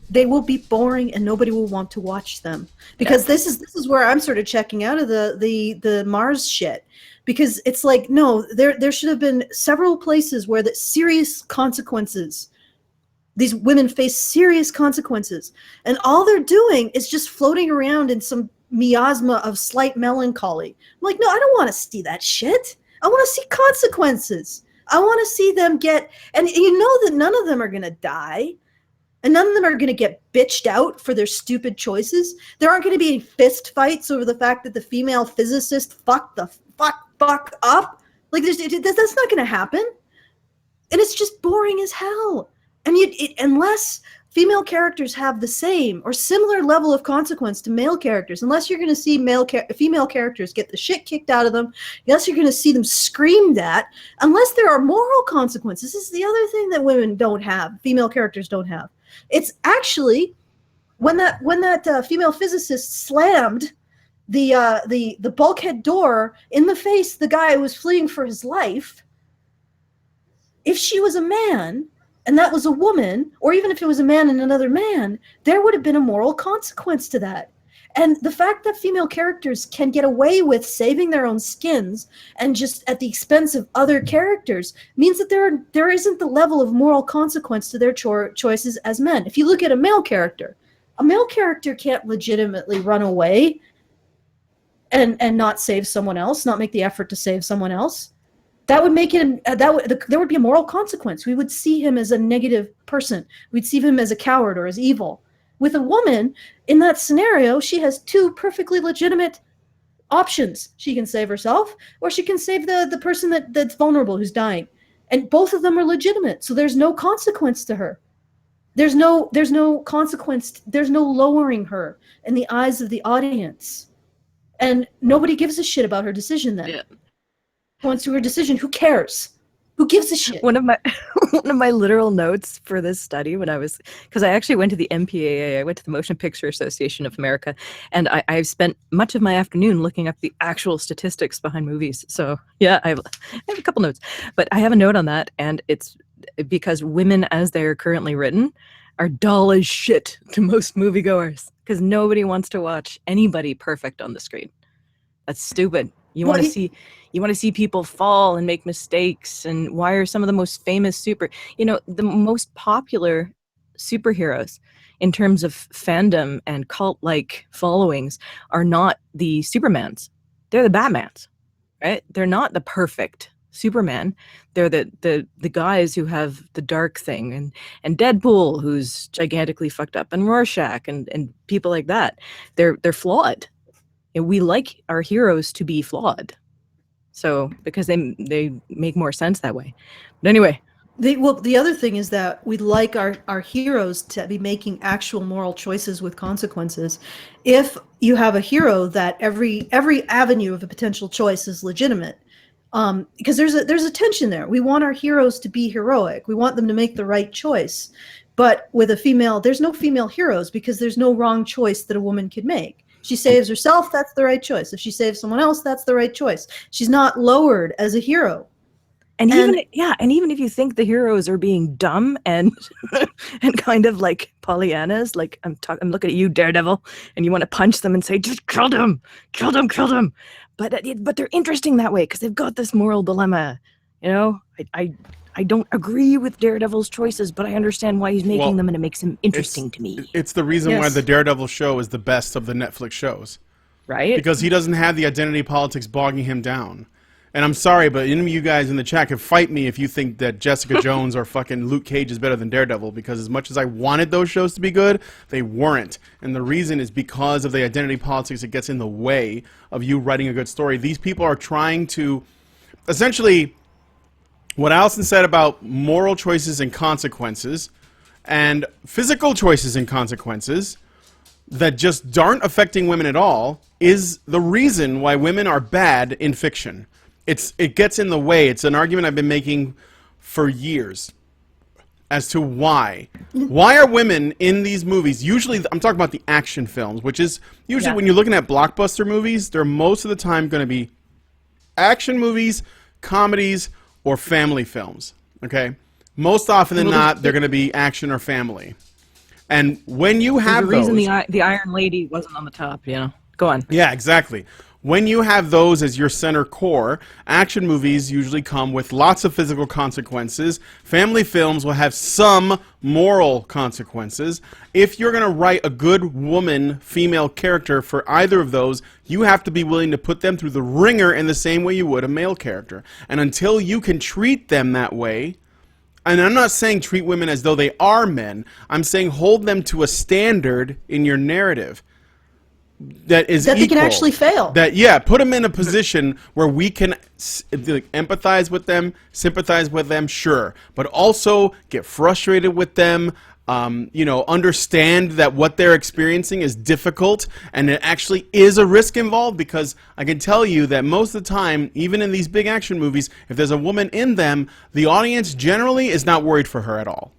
they will be boring and nobody will want to watch them. Because this is where I'm sort of checking out of the Mars shit. Because it's like, no, there should have been several places where the serious consequences These women face serious consequences. And all they're doing is just floating around in some miasma of slight melancholy. I'm like, no, I don't want to see that shit. I want to see consequences. I want to see them get, and you know that none of them are going to die. And none of them are going to get bitched out for their stupid choices. There aren't going to be any fist fights over the fact that the female physicist fuck up. Like, that's not going to happen. And it's just boring as hell. And unless female characters have the same or similar level of consequence to male characters, unless you're going to see female characters get the shit kicked out of them, unless you're going to see them screamed at, unless there are moral consequences. This is the other thing that women don't have, female characters don't have. It's actually when that female physicist slammed the bulkhead door in the face the guy who was fleeing for his life. If she was a man and that was a woman, or even if it was a man and another man, there would have been a moral consequence to that. And the fact that female characters can get away with saving their own skins and just at the expense of other characters means that there isn't the level of moral consequence to their choices as men. If you look at a male character can't legitimately run away and not save someone else, not make the effort to save someone else. That would make it, there would be a moral consequence. We would see him as a negative person. We'd see him as a coward or as evil. With a woman, in that scenario, she has two perfectly legitimate options. She can save herself, or she can save the person that's vulnerable, who's dying. And both of them are legitimate, so there's no consequence to her. There's no consequence, there's no lowering her in the eyes of the audience. And nobody gives a shit about her decision then. Yeah. Once to her decision, who cares? Who gives a shit? One of my literal notes for this study because I actually went to the MPAA, I went to the Motion Picture Association of America, and I've spent much of my afternoon looking up the actual statistics behind movies. So yeah, I have a couple notes, but I have a note on that, and it's because women as they're currently written are dull as shit to most moviegoers because nobody wants to watch anybody perfect on the screen. That's stupid. You want to see people fall and make mistakes. And why are some of the most famous the most popular superheroes in terms of fandom and cult-like followings are not the Supermans. They're the Batmans, right? They're not the perfect Superman. They're the guys who have the dark thing and Deadpool, who's gigantically fucked up, and Rorschach and people like that. They're flawed. And we like our heroes to be flawed. So because they make more sense that way. But anyway. The other thing is that we'd like our heroes to be making actual moral choices with consequences. If you have a hero that every avenue of a potential choice is legitimate, because there's a tension there. We want our heroes to be heroic. We want them to make the right choice. But with a female, there's no female heroes because there's no wrong choice that a woman could make. She saves herself, that's the right choice. If she saves someone else, that's the right choice. She's not lowered as a hero. And even if you think the heroes are being dumb and and kind of like Pollyannas, like I'm looking at you, Daredevil, and you want to punch them and say, just kill them. But they're interesting that way because they've got this moral dilemma. You know, I don't agree with Daredevil's choices, but I understand why he's making them, and it makes him interesting to me. It's the reason why the Daredevil show is the best of the Netflix shows. Right? Because he doesn't have the identity politics bogging him down. And I'm sorry, but any of you guys in the chat can fight me if you think that Jessica Jones or fucking Luke Cage is better than Daredevil, because as much as I wanted those shows to be good, they weren't. And the reason is because of the identity politics that gets in the way of you writing a good story. These people are trying to essentially... What Allison said about moral choices and consequences and physical choices and consequences that just aren't affecting women at all is the reason why women are bad in fiction. It gets in the way. It's an argument I've been making for years as to why. Why are women in these movies, usually I'm talking about the action films, which is usually when you're looking at blockbuster movies, they're most of the time going to be action movies, comedies, or family films, okay? Most often than not, they're going to be action or family. And when you have the reason the Iron Lady wasn't on the top, you know. Go on. Yeah, exactly. when you have those as your center core, action movies usually come with lots of physical consequences. Family films will have some moral consequences. If you're going to write a good woman, female character for either of those, you have to be willing to put them through the ringer in the same way you would a male character. And until you can treat them that way, and I'm not saying treat women as though they are men, I'm saying hold them to a standard in your narrative that is that equal. They can actually fail. Put them in a position where we can empathize with them, sympathize with them, sure, but also get frustrated with them. Understand that what they're experiencing is difficult, and it actually is a risk involved, because I can tell you that most of the time, even in these big action movies, if there's a woman in them, the audience generally is not worried for her at all.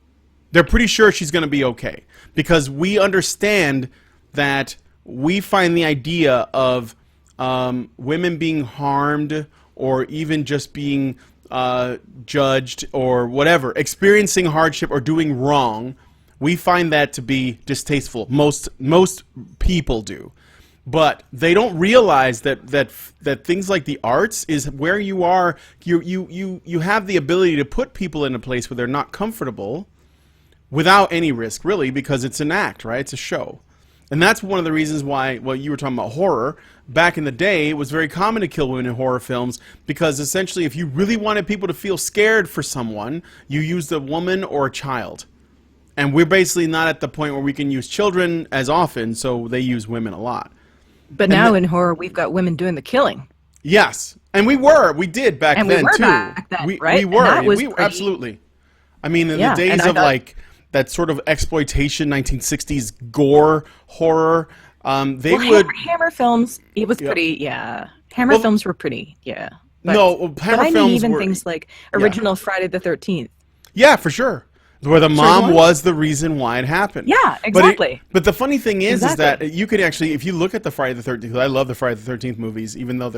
They're pretty sure she's going to be okay, because we understand that we find the idea of women being harmed or even just being judged or whatever, experiencing hardship or doing wrong, we find that to be distasteful. Most people do. But they don't realize that things like the arts is where you are. You have the ability to put people in a place where they're not comfortable without any risk, really, because it's an act, right? It's a show. And that's one of the reasons why, well, you were talking about horror. Back in the day, it was very common to kill women in horror films, because essentially if you really wanted people to feel scared for someone, you used a woman or a child. And we're basically not at the point where we can use children as often, so they use women a lot. But now in horror, we've got women doing the killing. Yes. And we did back then, too. Back then, right? We were, absolutely. I mean, in the days of that sort of exploitation, 1960s gore horror, Hammer films, it was pretty, Hammer films were pretty, But I mean even things like original Friday the 13th. Yeah, for sure. Where the mom was the reason why it happened. Yeah, exactly. But the funny thing is that you could actually, if you look at the Friday the 13th, I love the Friday the 13th movies, even though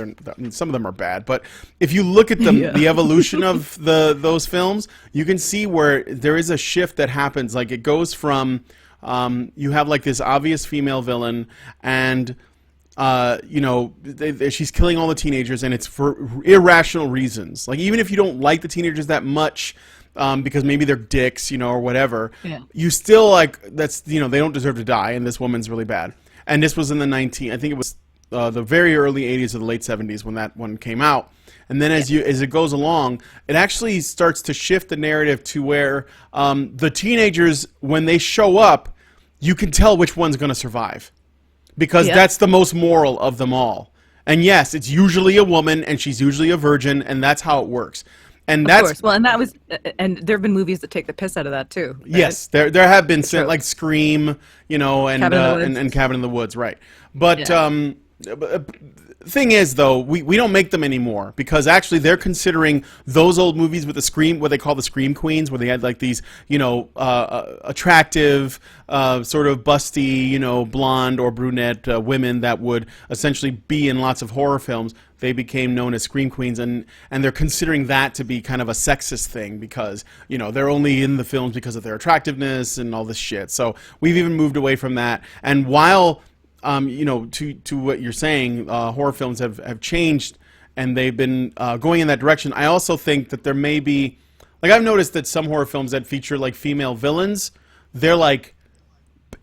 some of them are bad. But if you look at them, the evolution of those films, you can see where there is a shift that happens. Like it goes from, you have like this obvious female villain, and she's killing all the teenagers, and it's for irrational reasons. Like even if you don't like the teenagers that much, because maybe they're dicks, or whatever. Yeah. You still they don't deserve to die, and this woman's really bad. And this was in I think it was the very early 80s or the late 70s when that one came out. And then as it goes along, it actually starts to shift the narrative to where the teenagers, when they show up, you can tell which one's going to survive, because that's the most moral of them all. And yes, it's usually a woman, and she's usually a virgin, and that's how it works. And of course. Well, and there have been movies that take the piss out of that too. Right? Yes, there have been like Scream, and Cabin in the Woods, right? But thing is, though, we don't make them anymore, because actually they're considering those old movies with what they call the Scream Queens, where they had like these, attractive, sort of busty, blonde or brunette women that would essentially be in lots of horror films. They became known as Scream Queens, and they're considering that to be kind of a sexist thing, because, they're only in the films because of their attractiveness and all this shit. So we've even moved away from that. And while to what you're saying, horror films have changed, and they've been going in that direction. I also think that there may be, like, I've noticed that some horror films that feature like female villains, they're like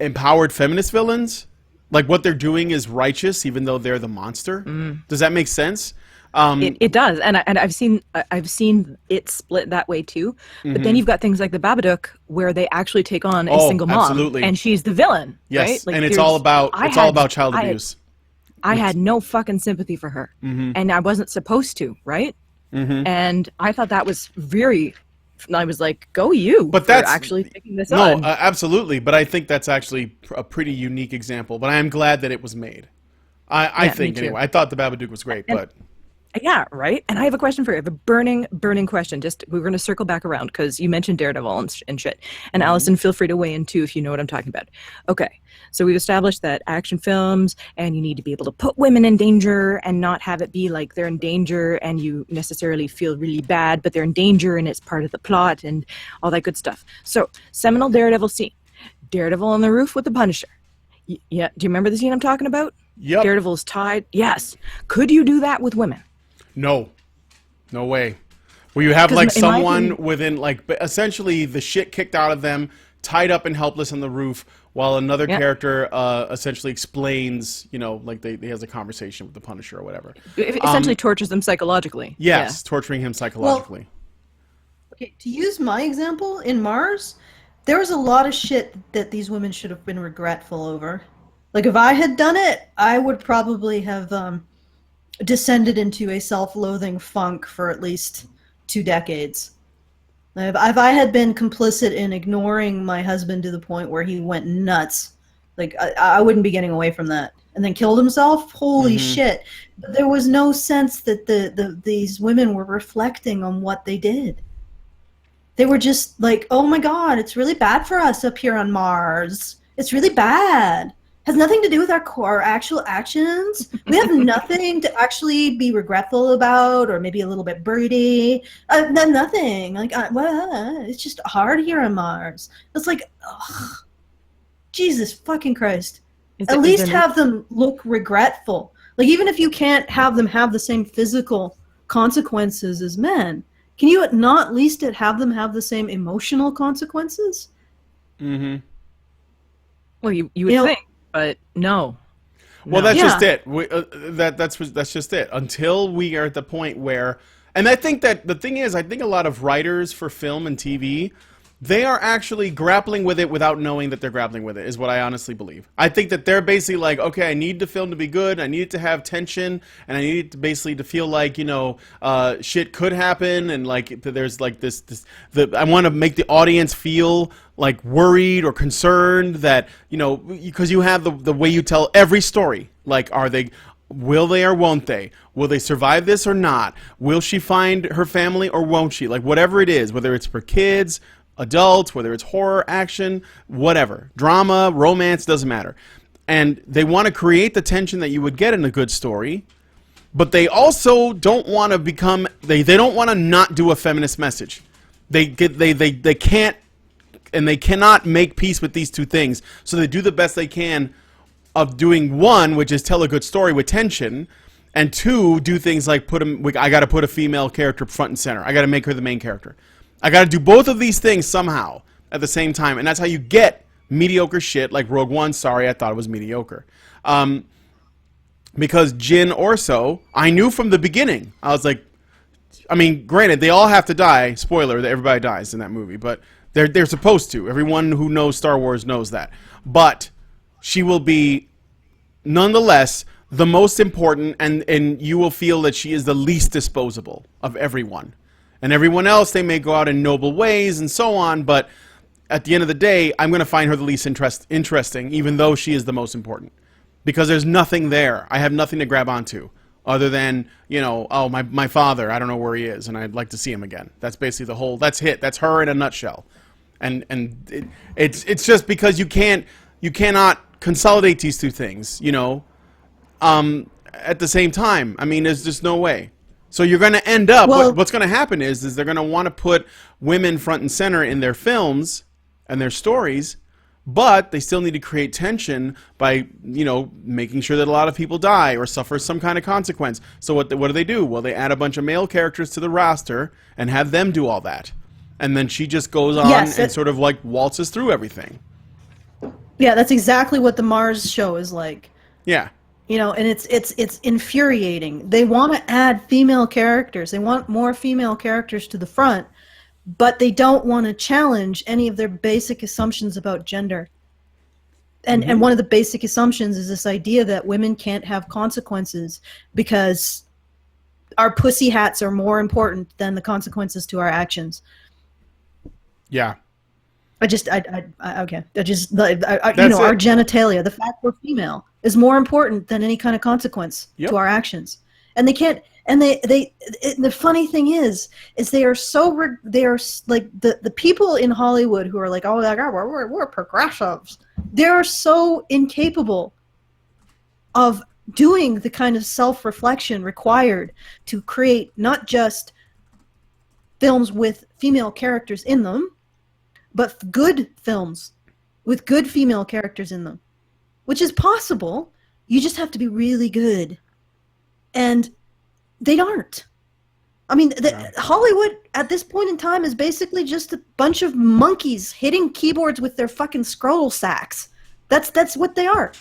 empowered feminist villains. Like what they're doing is righteous, even though they're the monster. Does that make sense? It does, and I've seen it split that way too. But then you've got things like the Babadook, where they actually take on a single mom, absolutely. And she's the villain. Yes, right? Like, and it's all about child abuse. I had no fucking sympathy for her, and I wasn't supposed to, right? And I thought that was very. I was like, "Go you!" But that's actually taking this on. No, absolutely. But I think that's actually a pretty unique example. But I am glad that it was made. I think anyway. I thought the Babadook was great, but. Yeah, right. And I have a question for you. I have a burning question. We're going to circle back around, because you mentioned Daredevil and shit. And Allison, feel free to weigh in too if you know what I'm talking about. Okay, so we've established that action films, and you need to be able to put women in danger and not have it be like they're in danger and you necessarily feel really bad, but they're in danger and it's part of the plot and all that good stuff. So, seminal Daredevil scene. Daredevil on the roof with the Punisher. Yeah, do you remember the scene I'm talking about? Yep. Daredevil's tied. Yes. Could you do that with women? No way. Where you have 'Cause like in my someone opinion- within like essentially the shit kicked out of them, tied up and helpless on the roof, while another Yep. character essentially explains, like he has a conversation with the Punisher or whatever. It essentially tortures them psychologically. Yes, torturing him psychologically. Okay, to use my example, in Mars, there was a lot of shit that these women should have been regretful over. Like, if I had done it, I would probably have descended into a self-loathing funk for at least 2 decades. If I had been complicit in ignoring my husband to the point where he went nuts, like, I wouldn't be getting away from that. And then killed himself? Holy shit. But there was no sense that these women were reflecting on what they did. They were just like, oh my god, it's really bad for us up here on Mars. It's really bad. Has nothing to do with our actual actions. We have nothing to actually be regretful about, or maybe a little bit birdie. Nothing. Like, well, it's just hard here on Mars. It's like, ugh, Jesus fucking Christ. At least have them look regretful. Like, even if you can't have them have the same physical consequences as men, can you not at least have them have the same emotional consequences? Mm-hmm. Well, you would think, but no. Well, that's just it. That's just it. Until we are at the point where, and I think that the thing is, I think a lot of writers for film and TV, they are actually grappling with it without knowing that they're grappling with it, is what I honestly believe. I think that they're basically like, okay, I need the film to be good, I need it to have tension, and I need it to basically to feel like, shit could happen, and like there's like I want to make the audience feel like worried or concerned that, because you have the way you tell every story. Like, will they or won't they? Will they survive this or not? Will she find her family or won't she? Like, whatever it is, whether it's for kids, adults, whether it's horror, action, whatever, drama, romance, doesn't matter. And they want to create the tension that you would get in a good story, but they also don't want to become, they don't want to not do a feminist message. They can't, and they cannot make peace with these two things. So they do the best they can of doing one, which is tell a good story with tension, and two, do things like I got to put a female character front and center. I got to make her the main character. I got to do both of these things somehow at the same time, and that's how you get mediocre shit like Rogue One. Sorry, I thought it was mediocre. Because Jyn Orso, I knew from the beginning. I was like, I mean, granted, they all have to die. Spoiler, that everybody dies in that movie, but they're supposed to. Everyone who knows Star Wars knows that. But she will be, nonetheless, the most important, and you will feel that she is the least disposable of everyone. And everyone else, they may go out in noble ways and so on, but at the end of the day, I'm going to find her the least interesting, even though she is the most important. Because there's nothing there. I have nothing to grab onto other than, my father, I don't know where he is, and I'd like to see him again. That's basically that's That's her in a nutshell. And it's just because you cannot consolidate these two things, at the same time. I mean, there's just no way. So you're going to end up, what's going to happen is they're going to want to put women front and center in their films and their stories, but they still need to create tension by, making sure that a lot of people die or suffer some kind of consequence. So what do they do? Well, they add a bunch of male characters to the roster and have them do all that. And then she just goes on and sort of like waltzes through everything. Yeah, that's exactly what the Mars show is like. Yeah. And it's infuriating. They want to add female characters. They want more female characters to the front, but they don't want to challenge any of their basic assumptions about gender. And one of the basic assumptions is this idea that women can't have consequences because our pussy hats are more important than the consequences to our actions. Yeah. Our genitalia, the fact we're female, is more important than any kind of consequence to our actions. And they can't. And the funny thing is they are like the people in Hollywood who are like, oh my God, we're progressives. They're so incapable of doing the kind of self-reflection required to create not just films with female characters in them, but good films with good female characters in them, which is possible, You just have to be really good. And they aren't. I mean, Hollywood at this point in time is basically just a bunch of monkeys hitting keyboards with their fucking scroll sacks. That's what they are.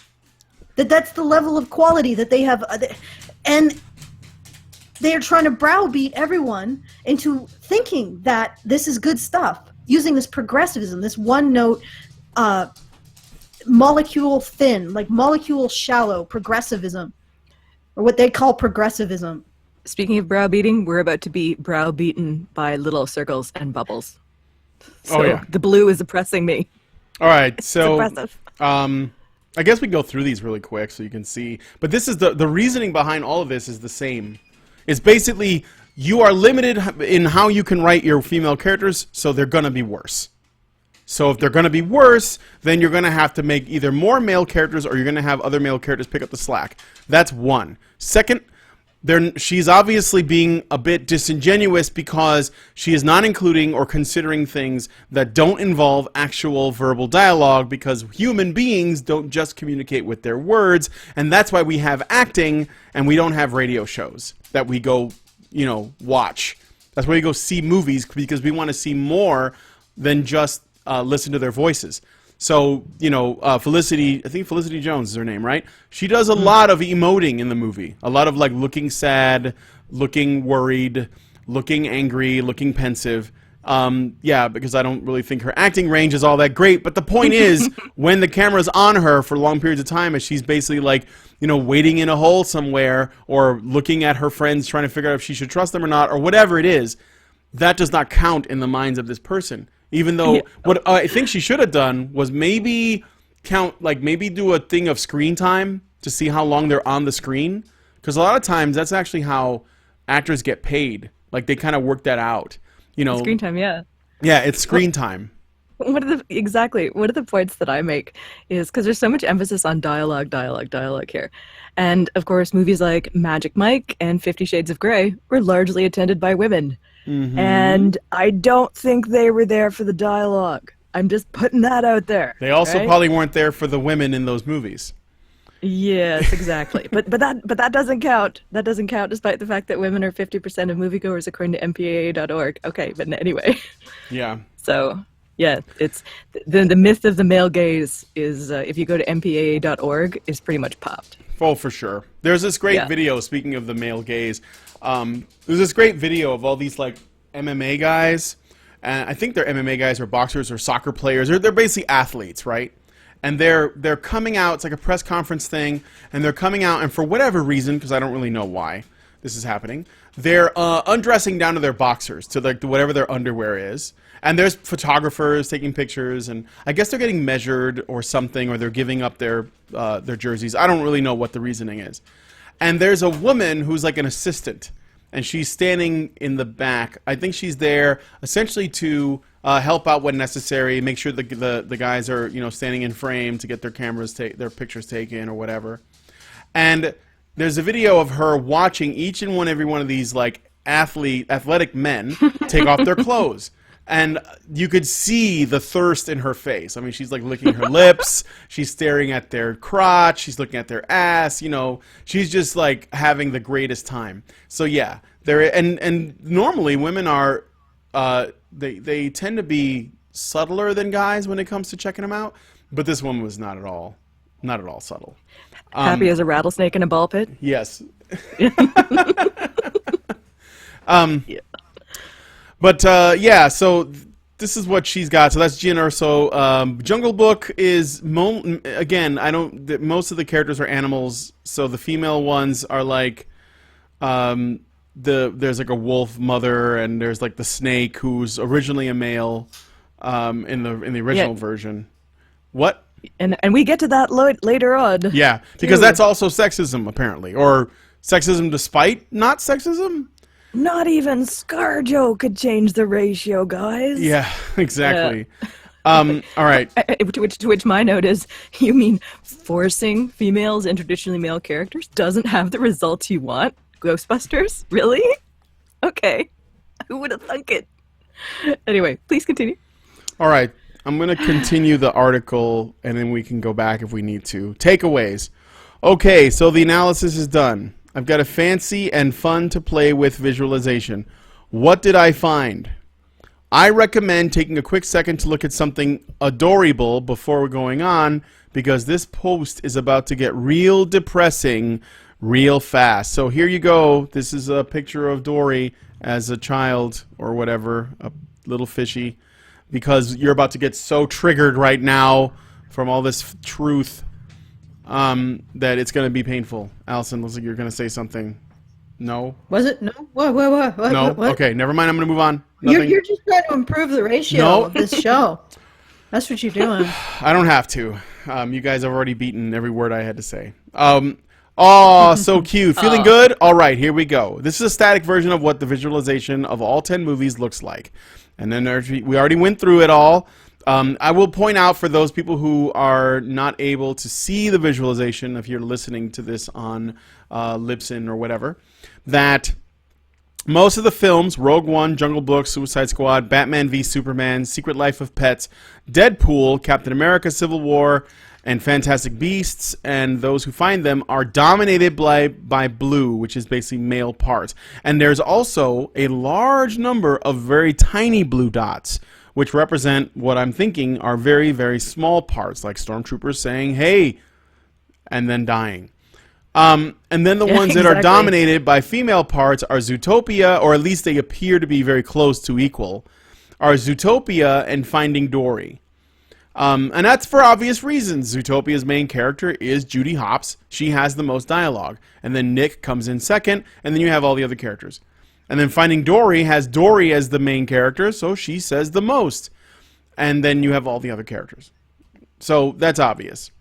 That's the level of quality that they have. And they are trying to browbeat everyone into thinking that this is good stuff, using this progressivism, this one-note, molecule thin, like molecule shallow progressivism, or what they call progressivism. Speaking of browbeating, we're about to be browbeaten by little circles and bubbles. So the blue is oppressing me. All right, It's so oppressive. I guess we can go through these really quick so you can see. But this is the reasoning behind all of this is the same. It's basically you are limited in how you can write your female characters, so they're going to be worse. So if they're going to be worse, then you're going to have to make either more male characters or you're going to have other male characters pick up the slack. That's one. Second, she's obviously being a bit disingenuous because she is not including or considering things that don't involve actual verbal dialogue, because human beings don't just communicate with their words, and that's why we have acting and we don't have radio shows that we go, watch. That's why we go see movies, because we want to see more than just listen to their voices. So, Felicity, I think Felicity Jones is her name, right? She does a lot of emoting in the movie. A lot of, like, looking sad, looking worried, looking angry, looking pensive. Because I don't really think her acting range is all that great. But the point is, when the camera's on her for long periods of time, and she's basically, like, waiting in a hole somewhere or looking at her friends trying to figure out if she should trust them or not, or whatever it is, that does not count in the minds of this person. Even though what I think she should have done was maybe do a thing of screen time to see how long they're on the screen. Because a lot of times that's actually how actors get paid. Like, they kind of work that out. Screen time, yeah. Yeah, it's screen time. One of the points that I make is because there's so much emphasis on dialogue here. And, of course, movies like Magic Mike and 50 Shades of Grey were largely attended by women. Mm-hmm. And I don't think they were there for the dialogue. I'm just putting that out there. They also probably weren't there for the women in those movies. Yes, exactly. but that doesn't count. That doesn't count, despite the fact that women are 50% of moviegoers according to MPAA.org. Okay, but anyway. Yeah. So, yeah, it's the myth of the male gaze is if you go to MPAA.org is pretty much popped. Oh, for sure. There's this great video, speaking of the male gaze. There's this great video of all these, like, MMA guys. And I think they're MMA guys or boxers or soccer players. They're basically athletes, right? And they're coming out. It's like a press conference thing. And they're coming out, and for whatever reason, because I don't really know why this is happening, they're undressing down to their boxers, to like whatever their underwear is. And there's photographers taking pictures, and I guess they're getting measured or something, or they're giving up their jerseys. I don't really know what the reasoning is. And there's a woman who's like an assistant, and she's standing in the back. I think she's there essentially to help out when necessary, make sure the guys are standing in frame to get their their pictures taken or whatever. And there's a video of her watching each and every one of these like athletic men take off their clothes. And you could see the thirst in her face. I mean, she's like licking her lips. She's staring at their crotch. She's looking at their ass. She's just like having the greatest time. So yeah, and normally women are they tend to be subtler than guys when it comes to checking them out. But this woman was not at all subtle. Happy as a rattlesnake in a ball pit. Yes. But so this is what she's got. So that's Jyn Erso. Jungle Book is again. Most of the characters are animals. So the female ones are like, there's like a wolf mother, and there's like the snake who's originally a male, in the original version. What? And we get to that later on. Yeah, because that's also sexism apparently, or sexism despite not sexism. Not even ScarJo could change the ratio, guys. Yeah, exactly. All right. To which my note is, you mean forcing females in traditionally male characters doesn't have the results you want? Ghostbusters? Really? Okay. Who would have thunk it? Anyway, please continue. All right. I'm going to continue the article, and then we can go back if we need to. Takeaways. Okay, so the analysis is done. I've got a fancy and fun to play with visualization. What did I find? I recommend taking a quick second to look at something adorable before we're going on, because this post is about to get real depressing real fast. So here you go. This is a picture of Dory as a child or whatever, a little fishy, because you're about to get so triggered right now from all this truth that it's going to be painful. Allison, looks like you're going to say something. No? Was it? No? What? No? What? Okay, never mind. I'm going to move on. You're just trying to improve the ratio of this show. That's what you're doing. I don't have to. You guys have already beaten every word I had to say. Oh, so cute. Feeling good? All right, here we go. This is a static version of what the visualization of all 10 movies looks like. And then we already went through it all. I will point out for those people who are not able to see the visualization, if you're listening to this on Libsyn or whatever, that most of the films, Rogue One, Jungle Book, Suicide Squad, Batman v Superman, Secret Life of Pets, Deadpool, Captain America, Civil War, and Fantastic Beasts, and those who find them, are dominated by blue, which is basically male parts. And there's also a large number of very tiny blue dots, which represent what I'm thinking are very, very small parts, like stormtroopers saying, hey, and then dying. And then the ones that are dominated by female parts are Zootopia, or at least they appear to be very close to equal, are Zootopia and Finding Dory. And that's for obvious reasons. Zootopia's main character is Judy Hopps. She has the most dialogue. And then Nick comes in second, and then you have all the other characters. And then Finding Dory has Dory as the main character, so she says the most. And then you have all the other characters. So that's obvious.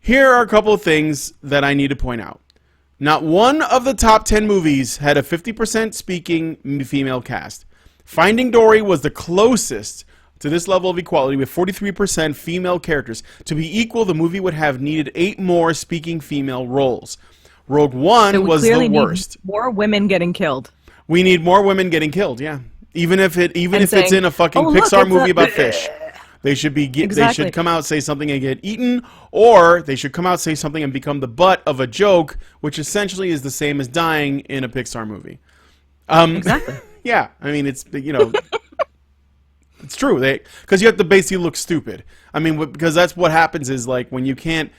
Here are a couple of things that I need to point out. Not one of the top 10 movies had a 50% speaking female cast. Finding Dory was the closest to this level of equality with 43% female characters. To be equal, the movie would have needed 8 more speaking female roles. Rogue One was the worst. Need more women getting killed. We need more women getting killed, yeah. Even if it's in a fucking Pixar movie about fish. They should They should come out, say something, and get eaten, or they should come out, say something, and become the butt of a joke, which essentially is the same as dying in a Pixar movie. Exactly. Yeah, I mean, it's it's true. Because you have to basically look stupid. I mean, because that's what happens is like when you can't.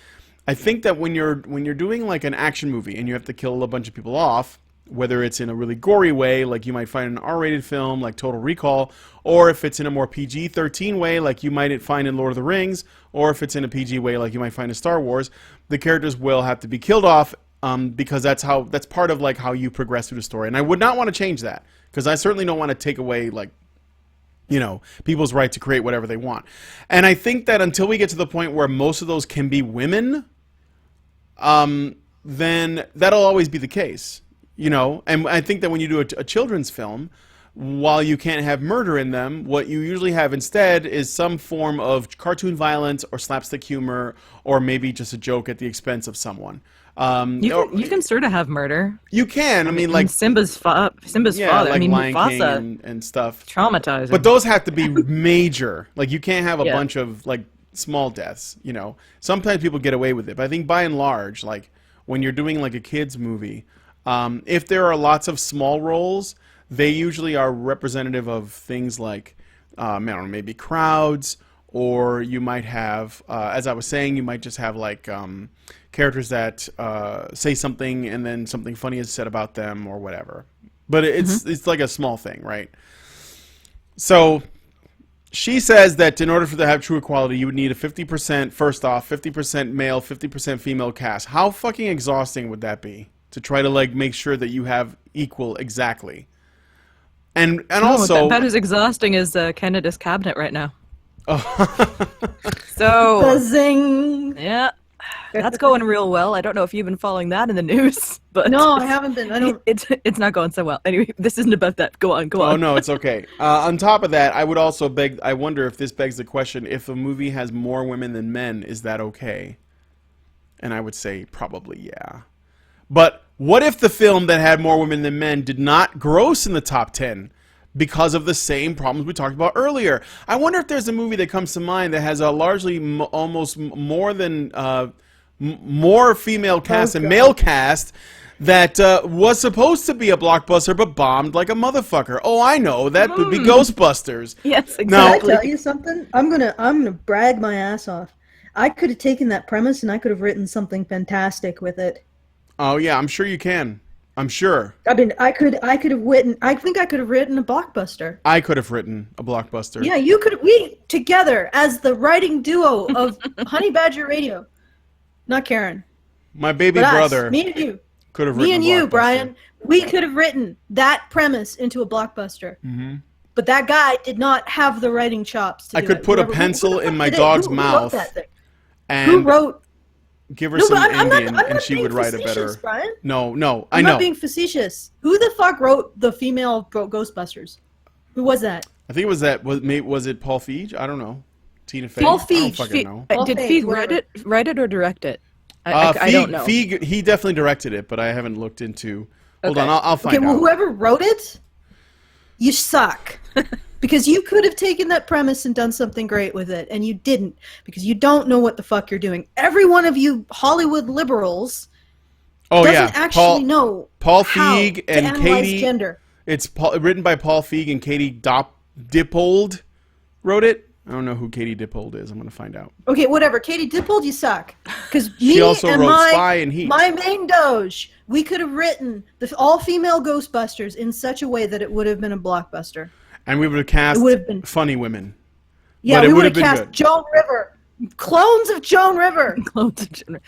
I think that when you're doing like an action movie and you have to kill a bunch of people off, whether it's in a really gory way, like you might find in an R-rated film like Total Recall, or if it's in a more PG-13 way, like you might find in Lord of the Rings, or if it's in a PG way, like you might find in Star Wars, the characters will have to be killed off because that's part of like how you progress through the story. And I would not want to change that, because I certainly don't want to take away like people's right to create whatever they want. And I think that until we get to the point where most of those can be women, then that'll always be the case. And I think that when you do a children's film, while you can't have murder in them, what you usually have instead is some form of cartoon violence or slapstick humor, or maybe just a joke at the expense of someone. You can sort of have murder. You can. I mean, like Simba's father. Like I mean, Lion Mufasa King and stuff. Traumatizing. But those have to be major. Like you can't have a bunch of like small deaths. Sometimes people get away with it, but I think by and large, like when you're doing like a kids movie, if there are lots of small roles, they usually are representative of things like, I don't know, maybe crowds, or you might have, as I was saying, you might just have like characters that say something and then something funny is said about them or whatever. But it's like a small thing, right? So she says that in order for to have true equality, you would need a 50%, first off, 50% male, 50% female cast. How fucking exhausting would that be? To try to like make sure that you have equal exactly, and also about as exhausting as Canada's cabinet right now. Oh. So buzzing. Yeah, that's going real well. I don't know if you've been following that in the news, but no, I haven't been. I don't. It's not going so well. Anyway, this isn't about that. Go on. Oh no, it's okay. On top of that, I would also I wonder if this begs the question: if a movie has more women than men, is that okay? And I would say probably yeah. But what if the film that had more women than men did not gross in the top 10 because of the same problems we talked about earlier? I wonder if there's a movie that comes to mind that has a largely almost more than more female cast and God. male cast that was supposed to be a blockbuster but bombed like a motherfucker. Oh, I know. That would be Ghostbusters. Yes, Can exactly. I tell you something? I'm gonna brag my ass off. I could have taken that premise and I could have written something fantastic with it. Oh, yeah, I'm sure you can. I'm sure. I mean, I could have written. I think I could have written a blockbuster. I could have written a blockbuster. Yeah, you could. We together as the writing duo of Honey Badger Radio, not Karen, My baby but brother us, me and you, could have written me and a you, blockbuster. Brian. We could have written that premise into a blockbuster. Mm-hmm. But that guy did not have the writing chops to I do could it. put a Who the pencil fuck in my did it? dog's Who mouth wrote that thing? and Who wrote? give her No, some but I'm Indian, not and she being would write a better. facetious, Brian. No, I I'm know. not being facetious. Who the fuck wrote the female Ghostbusters? Who was that? I think it was that. Was it Paul Feig? I don't know. Tina Fey. Paul I don't Feig. fucking know. Paul Did Feig, Feig write it or direct it? Feig, I don't know. Feig, he definitely directed it, but I haven't looked into. Hold Okay. on, I'll find Okay, well, out. whoever wrote it, you suck. Because you could have taken that premise and done something great with it, and you didn't, because you don't know what the fuck you're doing. Every one of you Hollywood liberals doesn't actually know Paul how Feig to and analyze Katie. gender. It's written by Paul Feig and Katie Dippold wrote it. I don't know who Katie Dippold is. I'm gonna find out. Okay, whatever. Katie Dippold, you suck. Because me She also and wrote Spy and Heat. my main Doge, we could have written the all-female Ghostbusters in such a way that it would have been a blockbuster. And we would have cast It would have been- funny women. Yeah, But it we would would have have been cast good. Joan River. Clones of Joan River.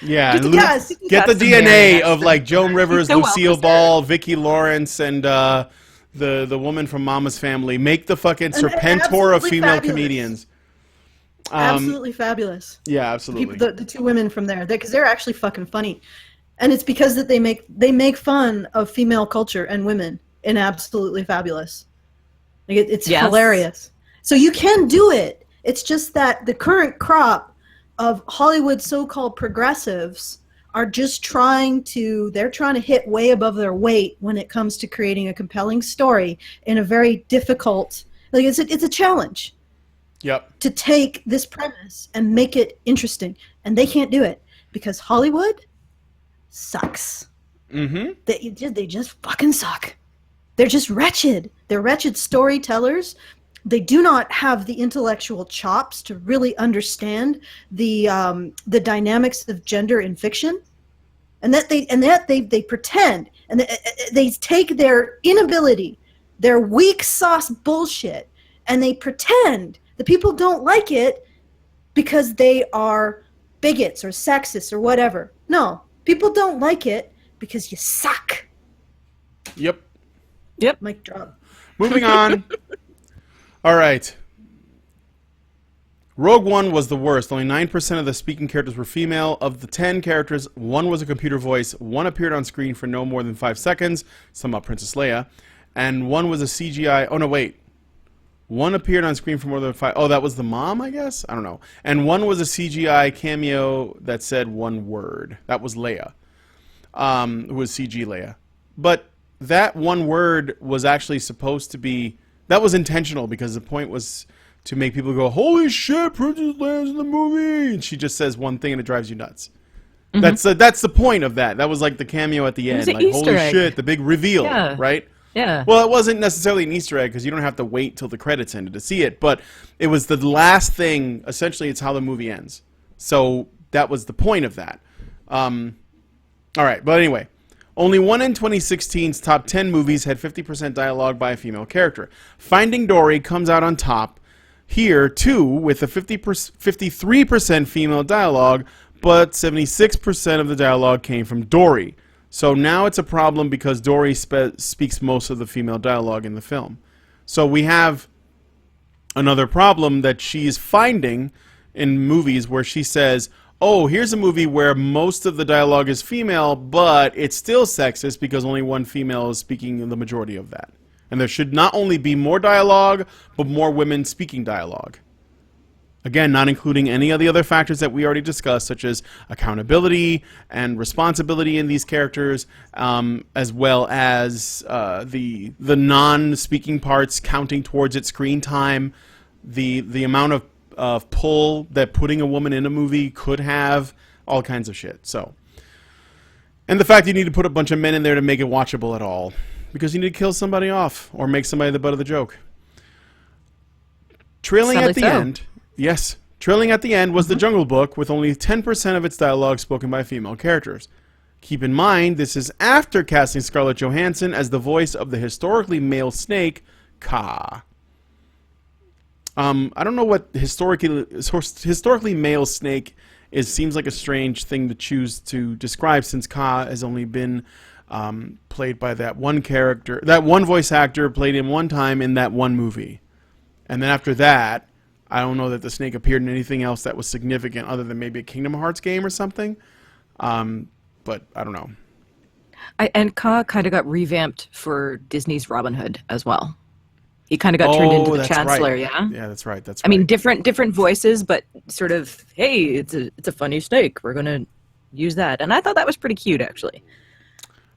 Yeah, Just and yes. get the That's the DNA marionette of like Joan Rivers, so well Lucille preserved. Ball, Vicki Lawrence, and the woman from Mama's Family. Make the fucking And Serpentor of absolutely female fabulous. comedians. Absolutely fabulous. Yeah, absolutely. The two women from there, because they're actually fucking funny, and it's because that they make fun of female culture and women in Absolutely Fabulous. Like it's Yes. hilarious. So you can do it. It's just that the current crop of Hollywood so-called progressives are just trying to hit way above their weight when it comes to creating a compelling story in a very difficult, like it's a challenge Yep. to take this premise and make it interesting, and they can't do it because Hollywood sucks. Mm-hmm. They just fucking suck. They're just wretched. They're wretched storytellers. They do not have the intellectual chops to really understand the dynamics of gender in fiction, and that they pretend, and they take their inability, their weak sauce bullshit, and they pretend that people don't like it because they are bigots or sexist or whatever. No, people don't like it because you suck. Yep. Mic drop. Moving on. All right. Rogue One was the worst. Only 9% of the speaking characters were female. Of the 10 characters, 1 was a computer voice, 1 appeared on screen for no more than 5 seconds, some about Princess Leia, and 1 was a CGI. Oh, no, wait. 1 appeared on screen for more than 5. Oh, that was the mom, I guess? I don't know. And 1 was a CGI cameo that said 1 word. That was Leia. Who was CG Leia. But that 1 word was actually supposed to be... That was intentional because the point was to make people go, holy shit, Princess Leia's in the movie! And she just says one thing and it drives you nuts. Mm-hmm. That's the point of that. That was like the cameo at the end. was an Like, Easter holy egg. shit, the big reveal, Yeah. right? Yeah. Well, it wasn't necessarily an Easter egg because you don't have to wait till the credits ended to see it, but it was the last thing. Essentially, it's how the movie ends. So that was the point of that. All right, but anyway, only 1 in 2016's top 10 movies had 50% dialogue by a female character. Finding Dory comes out on top here, too, with a 53% female dialogue, but 76% of the dialogue came from Dory. So now it's a problem because Dory speaks most of the female dialogue in the film. So we have another problem that she's finding in movies where she says, oh, here's a movie where most of the dialogue is female, but it's still sexist because only 1 female is speaking the majority of that. And there should not only be more dialogue, but more women speaking dialogue. Again, not including any of the other factors that we already discussed, such as accountability and responsibility in these characters, as well as the non-speaking parts counting towards its screen time, the amount of pull that putting a woman in a movie could have, all kinds of shit. So, and the fact you need to put a bunch of men in there to make it watchable at all, because you need to kill somebody off or make somebody the butt of the joke. Trailing at the end, yes, trailing at the end was The Jungle Book, with only 10% of its dialogue spoken by female characters. Keep in mind, this is after casting Scarlett Johansson as the voice of the historically male snake, Kaa. I don't know what historically male snake is. Seems like a strange thing to choose to describe, since Kaa has only been played by that one character, that one voice actor played him one time in that one movie. And then after that, I don't know that the snake appeared in anything else that was significant other than maybe a Kingdom Hearts game or something. But I don't know. And Kaa kind of got revamped for Disney's Robin Hood as well. He kind of got turned into the Chancellor, right. yeah? Yeah, that's right. I mean, different voices, but sort of, hey, it's a funny snake. We're going to use that. And I thought that was pretty cute, actually.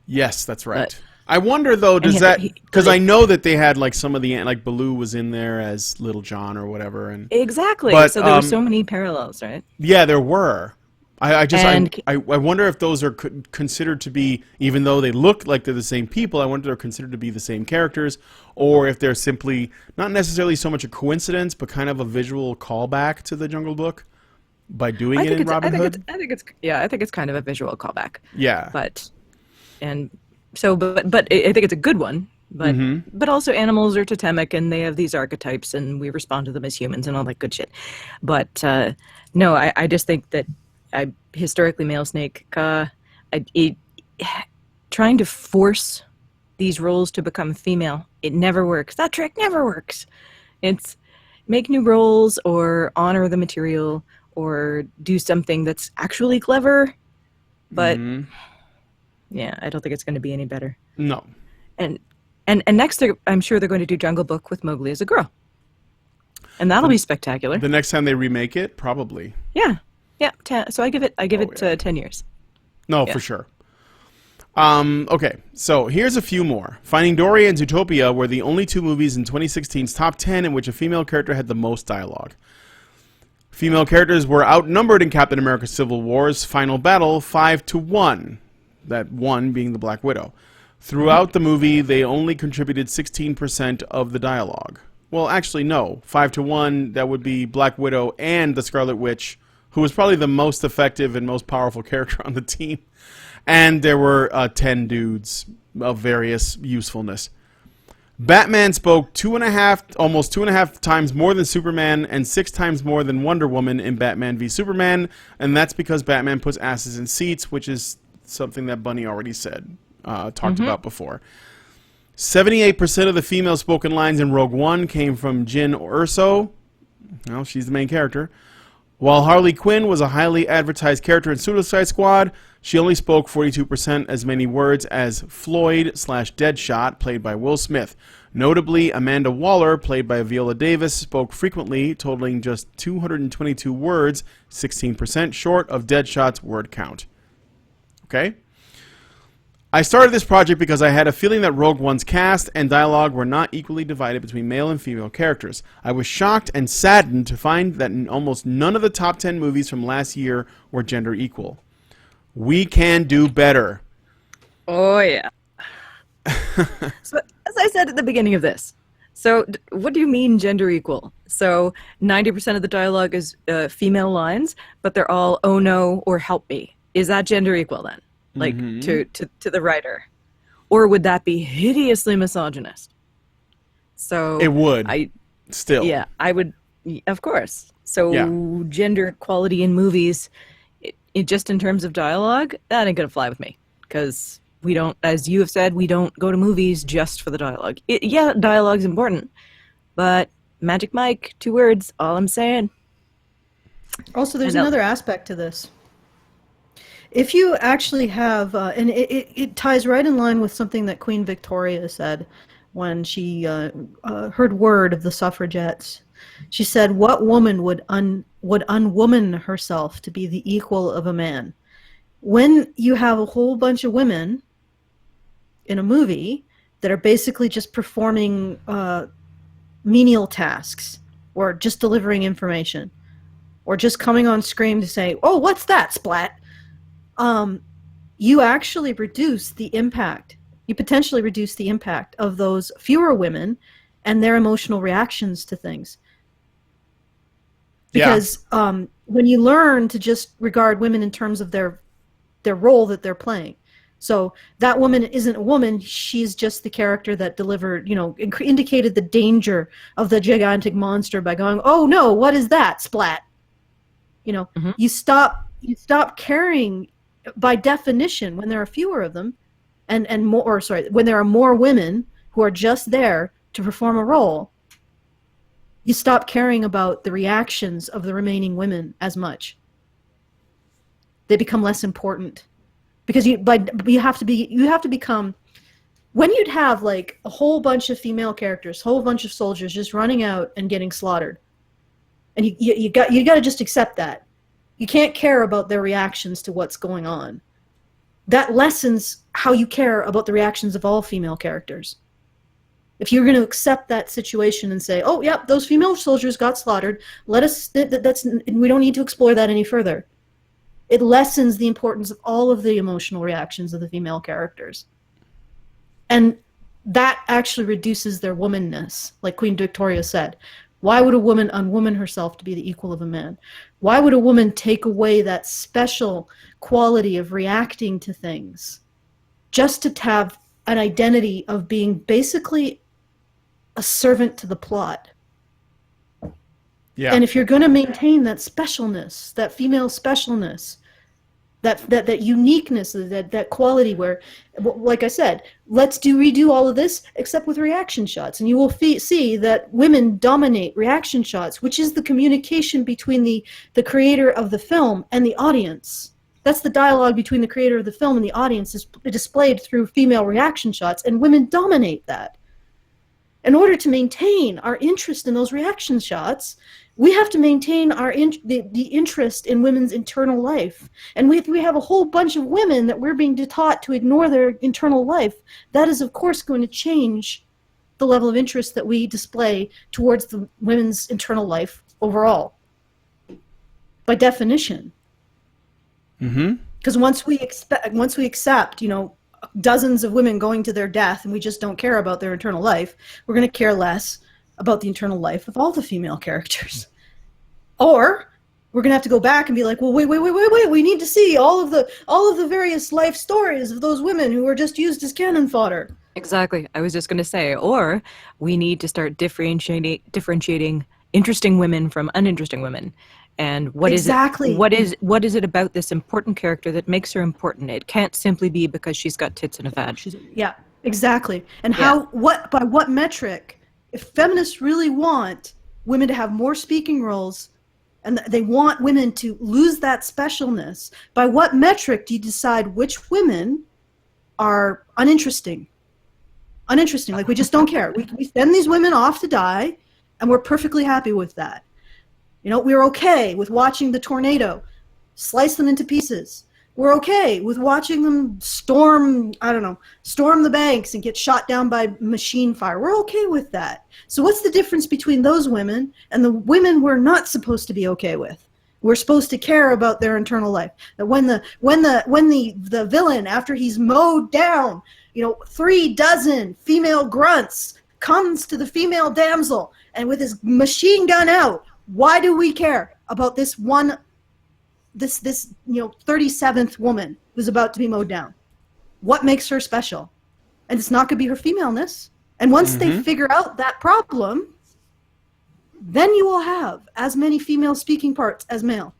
Yes, that's right. I wonder, though, does that... Because I know that they had, like, some of the... Like, Baloo was in there as Little John or whatever. And exactly. But, so there were so many parallels, right? Yeah, there were. I wonder if those are considered to be, even though they look like they're the same people, I wonder if they're considered to be the same characters, or if they're simply not necessarily so much a coincidence, but kind of a visual callback to The Jungle Book by doing it in Robin Hood. I think it's kind of a visual callback. Yeah. But I think it's a good one. But also animals are totemic, and they have these archetypes, and we respond to them as humans and all that good shit. But no, I just think that historically male snake, trying to force these roles to become female, it never works. That trick never works. It's make new roles or honor the material or do something that's actually clever. But yeah, I don't think it's going to be any better. No. And next, I'm sure they're going to do Jungle Book with Mowgli as a girl, and that'll be spectacular. The next time they remake it, probably. Yeah. Yeah, so I give it 10 years. No, yeah. For sure. Okay, so here's a few more. Finding Dory and Zootopia were the only two movies in 2016's top 10 in which a female character had the most dialogue. Female characters were outnumbered in Captain America Civil War's final battle 5-1, that one being the Black Widow. Throughout the movie, they only contributed 16% of the dialogue. Well, actually, no. 5-1, that would be Black Widow and the Scarlet Witch, who was probably the most effective and most powerful character on the team. And there were 10 dudes of various usefulness. Batman spoke almost 2.5 times more than Superman and 6 times more than Wonder Woman in Batman v Superman, and that's because Batman puts asses in seats, which is something that Bunny already talked about before. 78% of the female spoken lines in Rogue One came from Jyn Erso. Well, she's the main character. While Harley Quinn was a highly advertised character in Suicide Squad, she only spoke 42% as many words as Floyd/Deadshot, played by Will Smith. Notably, Amanda Waller, played by Viola Davis, spoke frequently, totaling just 222 words, 16% short of Deadshot's word count. Okay? I started this project because I had a feeling that Rogue One's cast and dialogue were not equally divided between male and female characters. I was shocked and saddened to find that almost none of the top 10 movies from last year were gender equal. We can do better. Oh, yeah. So, as I said at the beginning of this, so what do you mean gender equal? So 90% of the dialogue is female lines, but they're all, oh no, or help me. Is that gender equal then? Like, to the writer? Or would that be hideously misogynist? So it would. Still. Yeah, I would, of course. So gender equality in movies, it just in terms of dialogue, that ain't gonna fly with me. Because we don't, as you have said, we don't go to movies just for the dialogue. Dialogue's important, but Magic Mike, 2 words, all I'm saying. Also, there's another aspect to this. If you actually have, and it ties right in line with something that Queen Victoria said when she heard word of the suffragettes. She said, "What woman would unwoman herself to be the equal of a man?" When you have a whole bunch of women in a movie that are basically just performing menial tasks, or just delivering information, or just coming on screen to say, "Oh, what's that, splat?" you actually reduce the impact. You potentially reduce the impact of those fewer women and their emotional reactions to things. Because when you learn to just regard women in terms of their role that they're playing. So that woman isn't a woman, she's just the character that delivered, indicated the danger of the gigantic monster by going, oh no, what is that? Splat. You stop caring by definition when there are fewer of them and more, or sorry, when there are more women who are just there to perform a role, you stop caring about the reactions of the remaining women as much. They become less important because you have to become, when you'd have like a whole bunch of female characters, whole bunch of soldiers just running out and getting slaughtered, and you got to just accept that. You can't care about their reactions to what's going on. That lessens how you care about the reactions of all female characters. If you're going to accept that situation and say, oh, yeah, those female soldiers got slaughtered, we don't need to explore that any further. It lessens the importance of all of the emotional reactions of the female characters. And that actually reduces their womanness, like Queen Victoria said. Why would a woman unwoman herself to be the equal of a man? Why would a woman take away that special quality of reacting to things just to have an identity of being basically a servant to the plot? Yeah. And if you're going to maintain that specialness, that female specialness, that uniqueness, that quality where, like I said, let's redo all of this except with reaction shots. And you will see that women dominate reaction shots, which is the communication between the creator of the film and the audience. That's the dialogue between the creator of the film and the audience is displayed through female reaction shots, and women dominate that. In order to maintain our interest in those reaction shots, we have to maintain the interest in women's internal life. And we have a whole bunch of women that we're being taught to ignore their internal life. That is, of course, going to change the level of interest that we display towards the women's internal life overall, by definition. Because once we accept, dozens of women going to their death and we just don't care about their internal life, we're going to care less about the internal life of all the female characters. Or we're going to have to go back and be like, well, wait, we need to see all of the various life stories of those women who were just used as cannon fodder. Exactly. I was just going to say, or we need to start differentiating interesting women from uninteresting women. And what is it about this important character that makes her important? It can't simply be because she's got tits and a vag. Yeah, exactly. And by what metric, if feminists really want women to have more speaking roles and they want women to lose that specialness, by what metric do you decide which women are uninteresting? Like, we just don't care. We send these women off to die, and we're perfectly happy with that. We're okay with watching the tornado slice them into pieces. We're okay with watching them storm the banks and get shot down by machine fire. We're okay with that. So what's the difference between those women and the women we're not supposed to be okay with? We're supposed to care about their internal life. That when the villain, after he's mowed down, 36 female grunts, comes to the female damsel and with his machine gun out, why do we care about this 37th woman who's about to be mowed down? What makes her special? And it's not going to be her femaleness. And once they figure out that problem, then you will have as many female speaking parts as male.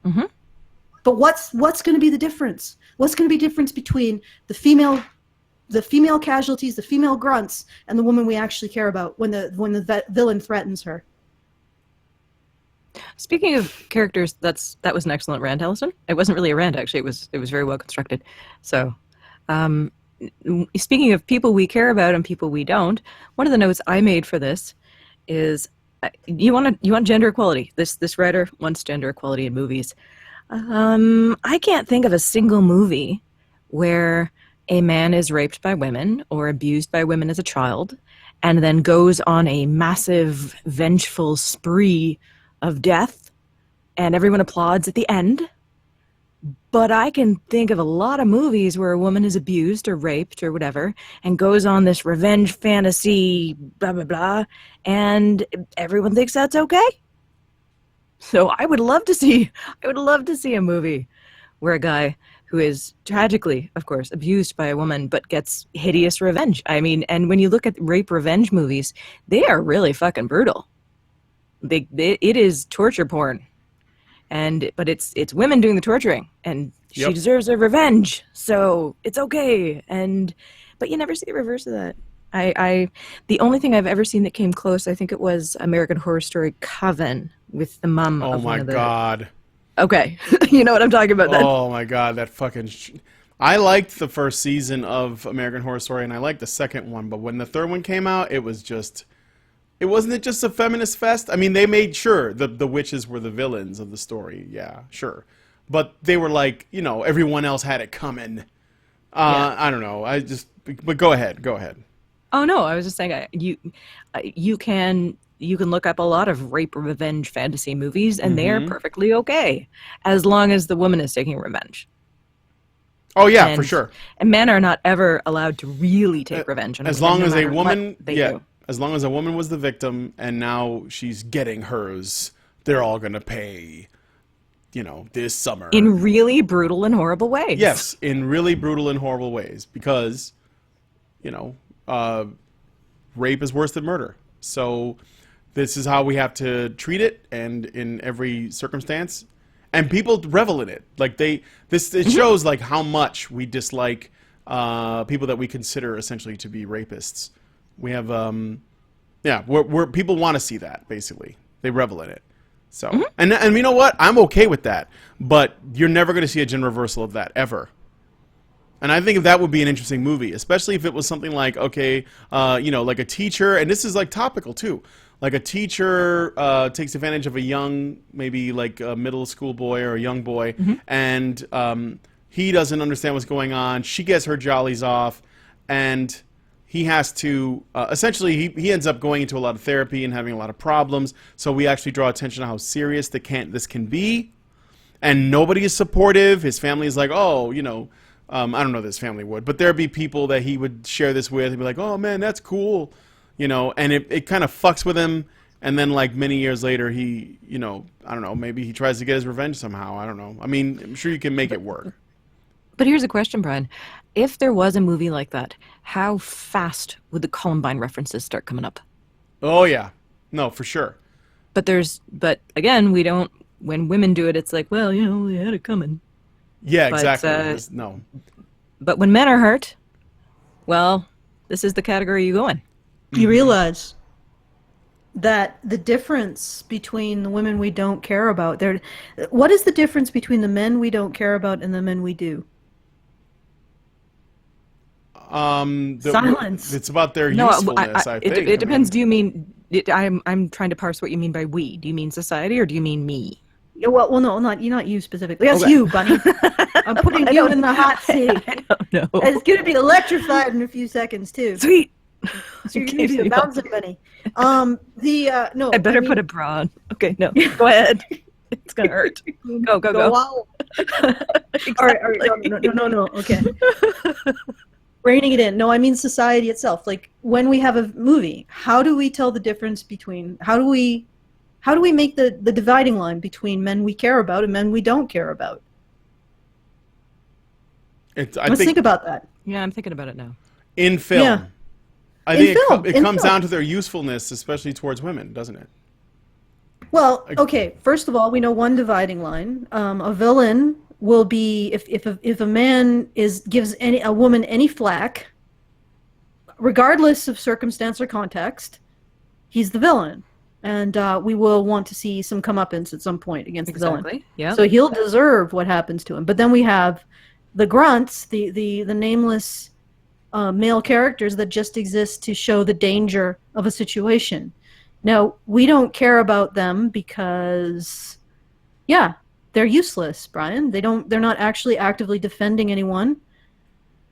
But what's going to be the difference? What's going to be the difference between the female casualties, the female grunts, and the woman we actually care about when the villain threatens her? Speaking of characters, that was an excellent rant, Alison. It wasn't really a rant, actually. It was very well constructed. So, speaking of people we care about and people we don't, one of the notes I made for this is you want gender equality. This writer wants gender equality in movies. I can't think of a single movie where a man is raped by women or abused by women as a child and then goes on a massive vengeful spree of death and everyone applauds at the end, But I can think of a lot of movies where a woman is abused or raped or whatever and goes on this revenge fantasy, blah, blah, blah, and everyone thinks that's okay. So I would love to see a movie where a guy who is tragically, of course, abused by a woman but gets hideous revenge. I mean, and when you look at rape revenge movies, they are really fucking brutal. It is torture porn. But it's women doing the torturing, and she deserves a revenge, so it's okay. But you never see the reverse of that. The only thing I've ever seen that came close, I think it was American Horror Story Coven with the mum. Oh my God. Okay, you know what I'm talking about then. Oh my God, that fucking. I liked the first season of American Horror Story, and I liked the second one, but when the third one came out, it was just. It wasn't just a feminist fest. I mean, they made sure the witches were the villains of the story. Yeah, sure. But they were like, everyone else had it coming. I don't know. But go ahead. Go ahead. Oh no, I was just saying you can look up a lot of rape revenge fantasy movies, and they are perfectly okay as long as the woman is taking revenge. Oh yeah, for sure. And men are not ever allowed to really take revenge. As long as a woman, as long as a woman was the victim and now she's getting hers, they're all going to pay, this summer. In really brutal and horrible ways. Yes, in really brutal and horrible ways because, rape is worse than murder. So this is how we have to treat it, and in every circumstance. And people revel in it. Like it shows like how much we dislike people that we consider essentially to be rapists. We have, where people want to see that, basically. They revel in it. So, and you know what? I'm okay with that. But you're never going to see a gender reversal of that, ever. And I think that would be an interesting movie, especially if it was something like, like a teacher, and this is like topical too. Like a teacher takes advantage of a young, maybe like a middle school boy or a young boy, and he doesn't understand what's going on. She gets her jollies off, and he has to, essentially, he ends up going into a lot of therapy and having a lot of problems. So we actually draw attention to how serious this can be. And nobody is supportive. His family is like, I don't know if his family would, but there'd be people that he would share this with and be like, oh man, that's cool. And it kind of fucks with him. And then like many years later, he, I don't know, maybe he tries to get his revenge somehow. I don't know. I mean, I'm sure you can make it work. But here's a question, Brian. If there was a movie like that, how fast would the Columbine references start coming up? Oh, yeah. No, for sure. But again, when women do it, it's like, well, they had it coming. Yeah, exactly. No. But when men are hurt, well, this is the category you go in. You realize that the difference between the women we don't care about, what is the difference between the men we don't care about and the men we do? Silence. It's about their usefulness, I think. It depends. Do you mean... I'm trying to parse what you mean by we. Do you mean society or do you mean me? Well, no, not you specifically. That's you, Bunny. I'm putting you in the hot seat. I don't know. And it's going to be electrified in a few seconds, too. Sweet. So you're going to be the bouncing bunny. No. I better put a bra on. Okay, no. Go ahead. It's going to hurt. Go. Wow. Exactly. All right. No. Okay. Reining it in. No, I mean society itself. Like when we have a movie, how do we tell the difference between, how do we make the dividing line between men we care about and men we don't care about? Let's think about that. Yeah, I'm thinking about it now. In film. Yeah. I think it comes down to their usefulness, especially towards women, doesn't it? Well, okay. First of all, we know one dividing line. A villain will be if a man gives a woman any flack, regardless of circumstance or context, he's the villain, and we will want to see some comeuppance at some point against the villain. Yeah. So he'll deserve what happens to him. But then we have the grunts, the nameless male characters that just exist to show the danger of a situation. Now, we don't care about them because, they're useless, Brian. They're not actually actively defending anyone.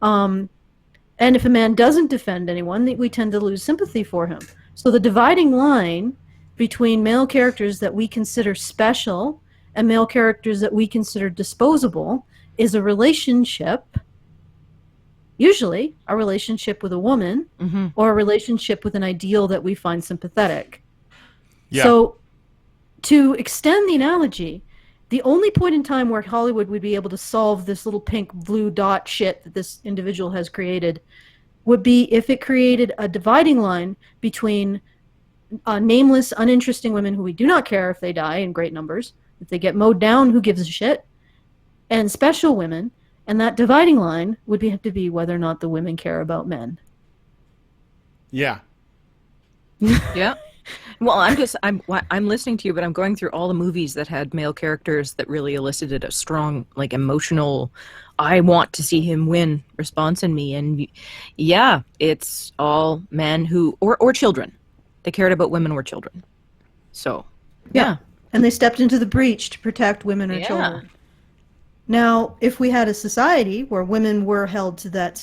And if a man doesn't defend anyone, we tend to lose sympathy for him. So the dividing line between male characters that we consider special and male characters that we consider disposable is a relationship, usually a relationship with a woman or a relationship with an ideal that we find sympathetic. Yeah. So to extend the analogy, the only point in time where Hollywood would be able to solve this little pink blue dot shit that this individual has created would be if it created a dividing line between nameless, uninteresting women who we do not care if they die in great numbers. If they get mowed down, who gives a shit? And special women. And that dividing line would have to be whether or not the women care about men. Yeah. Yeah. Well, I'm listening to you, but I'm going through all the movies that had male characters that really elicited a strong, like, emotional, I want to see him win response in me. And yeah, it's all men who, or children. They cared about women or children. So, yeah. And they stepped into the breach to protect women or children. Now, if we had a society where women were held to that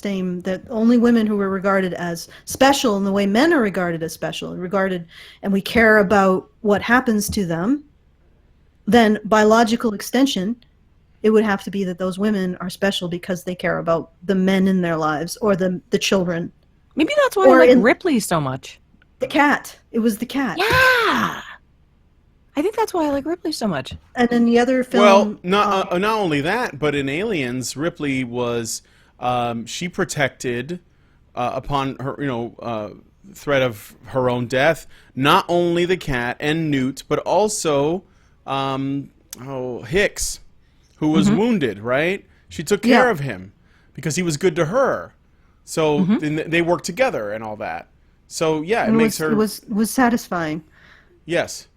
only women who were regarded as special in the way men are regarded as special, and we care about what happens to them, then by logical extension, it would have to be that those women are special because they care about the men in their lives or the children. Maybe that's why I like Ripley so much. The cat. It was the cat. Yeah! I think that's why I like Ripley so much. And then the other film... Well, not only that, but in Aliens, Ripley was... she protected, upon her, threat of her own death, not only the cat and Newt, but also Hicks, who was wounded, right? She took care of him because he was good to her. So they worked together and all that. So, yeah, it makes her... It was satisfying. Yes.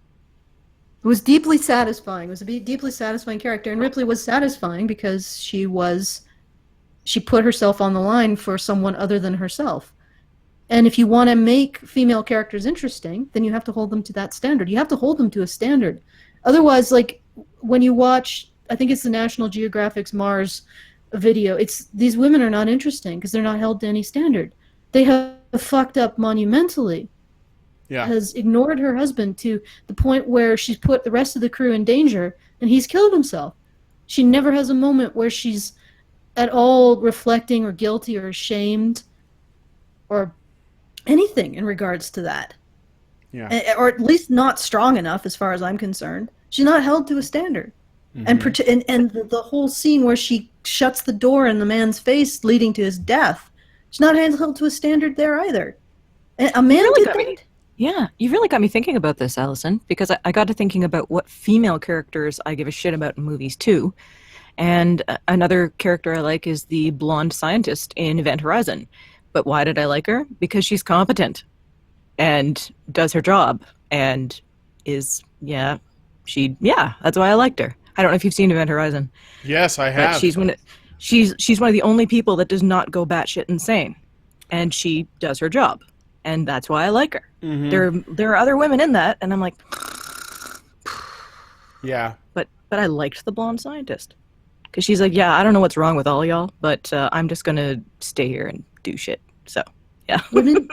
It was deeply satisfying. It was a deeply satisfying character. And Ripley was satisfying because she put herself on the line for someone other than herself. And if you want to make female characters interesting, then you have to hold them to that standard. You have to hold them to a standard. Otherwise, like, when you watch, I think it's the National Geographic's Mars video, these women are not interesting because they're not held to any standard. They have fucked up monumentally. Yeah. Has ignored her husband to the point where she's put the rest of the crew in danger and he's killed himself. She never has a moment where she's at all reflecting or guilty or ashamed or anything in regards to that. Yeah. Or at least not strong enough as far as I'm concerned. She's not held to a standard. Mm-hmm. And the whole scene where she shuts the door in the man's face leading to his death, she's not held to a standard there either. A man really did that. Yeah, you really got me thinking about this, Allison, because I got to thinking about what female characters I give a shit about in movies, too. And another character I like is the blonde scientist in Event Horizon. But why did I like her? Because she's competent and does her job and that's why I liked her. I don't know if you've seen Event Horizon. Yes, I have. But she's one of the only people that does not go batshit insane. And she does her job. And that's why I like her. Mm-hmm. There are other women in that, and I'm like, yeah. But I liked the blonde scientist because she's like, yeah, I don't know what's wrong with all y'all, but I'm just gonna stay here and do shit. So yeah. Women,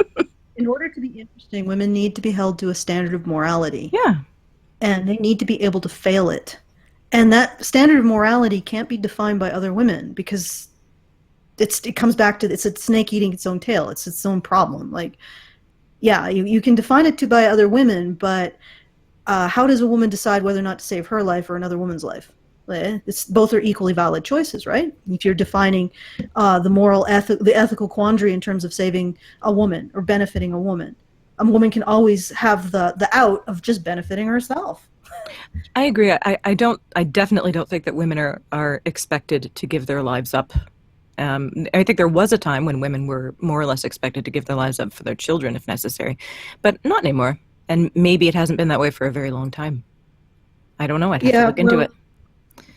in order to be interesting, women need to be held to a standard of morality. Yeah. And they need to be able to fail it. And that standard of morality can't be defined by other women because it comes back to it's a snake eating its own tail. It's its own problem. Like, yeah, you can define it by other women, but how does a woman decide whether or not to save her life or another woman's life? Both are equally valid choices, right? If you're defining the ethical quandary in terms of saving a woman or benefiting a woman can always have the out of just benefiting herself. I agree. I definitely don't think that women are expected to give their lives up. I think there was a time when women were more or less expected to give their lives up for their children if necessary, but not anymore. And maybe it hasn't been that way for a very long time. I don't know. I'd have to look into it.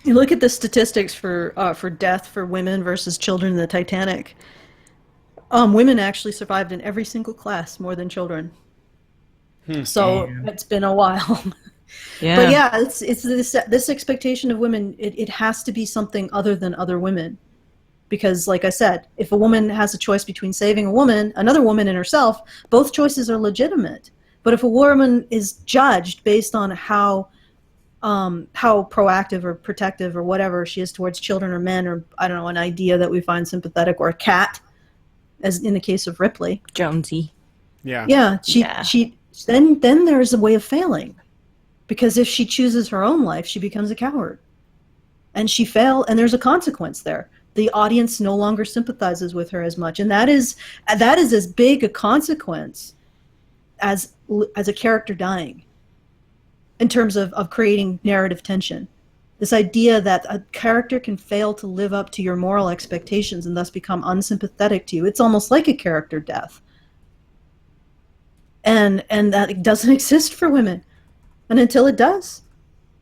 You look at the statistics for death for women versus children in the Titanic. Women actually survived in every single class more than children. So it's been a while. Yeah. But yeah, it's this expectation of women. It has to be something other than other women. Because, like I said, if a woman has a choice between saving another woman and herself, both choices are legitimate. But if a woman is judged based on how how proactive or protective or whatever she is towards children or men, or I don't know, an idea that we find sympathetic, or a cat, as in the case of Ripley. Jonesy. Yeah. Yeah, she then there's a way of failing, because if she chooses her own life, she becomes a coward, and and there's a consequence there. The audience no longer sympathizes with her as much, and that is as big a consequence as a character dying, in terms of creating narrative tension. This idea that a character can fail to live up to your moral expectations and thus become unsympathetic to you. It's almost like a character death. And that it doesn't exist for women. And until it does,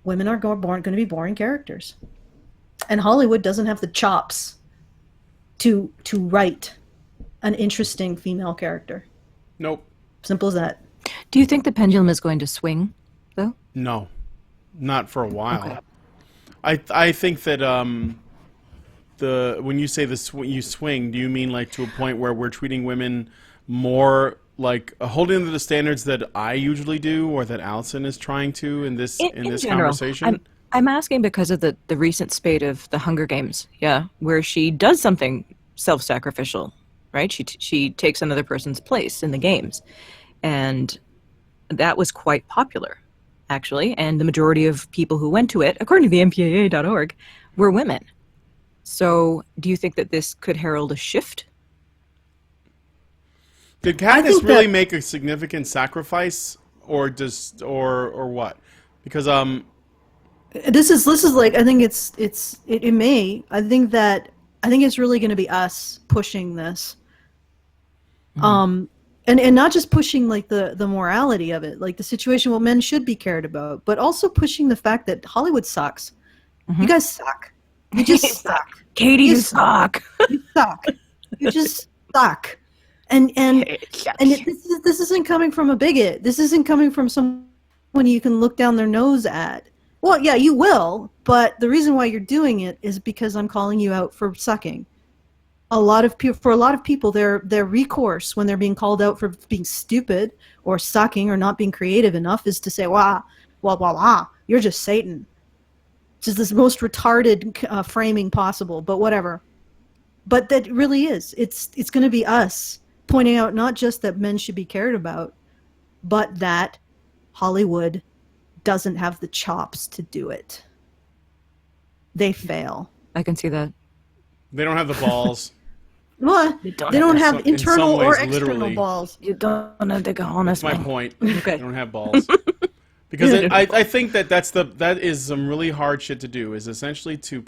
women are going to be boring characters. And Hollywood doesn't have the chops to write an interesting female character. Nope. Simple as that. Do you think the pendulum is going to swing, though? No, not for a while. Okay. I think that when you say you swing, do you mean like to a point where we're treating women more like holding them to the standards that I usually do, or that Allison is trying to in this general, conversation? I'm asking because of the recent spate of the Hunger Games, where she does something self-sacrificial, right? She takes another person's place in the games, and that was quite popular, actually. And the majority of people who went to it, according to the MPAA.org, were women. So, do you think that this could herald a shift? Did Katniss really make a significant sacrifice, or what? Because this is like, I think it may. I think it's really going to be us pushing this. Mm-hmm. And not just pushing like the morality of it, like the situation what men should be cared about, but also pushing the fact that Hollywood sucks. Mm-hmm. You guys suck. You just suck. Katie, you suck. You suck. You just suck. And this isn't coming from a bigot. This isn't coming from someone you can look down their nose at. Well, yeah, you will, but the reason why you're doing it is because I'm calling you out for sucking. For a lot of people, their recourse when they're being called out for being stupid or sucking or not being creative enough is to say, "Wow, you're just Satan." It's just this most retarded framing possible, but whatever. But that really is. It's going to be us pointing out not just that men should be cared about, but that Hollywood doesn't have the chops to do it. They fail. I can see that. They don't have the balls. Well, they don't have internal or external literally. Balls. You don't have the cojones. That's my point. Okay. They don't have balls. Because I think that is some really hard shit to do, is essentially to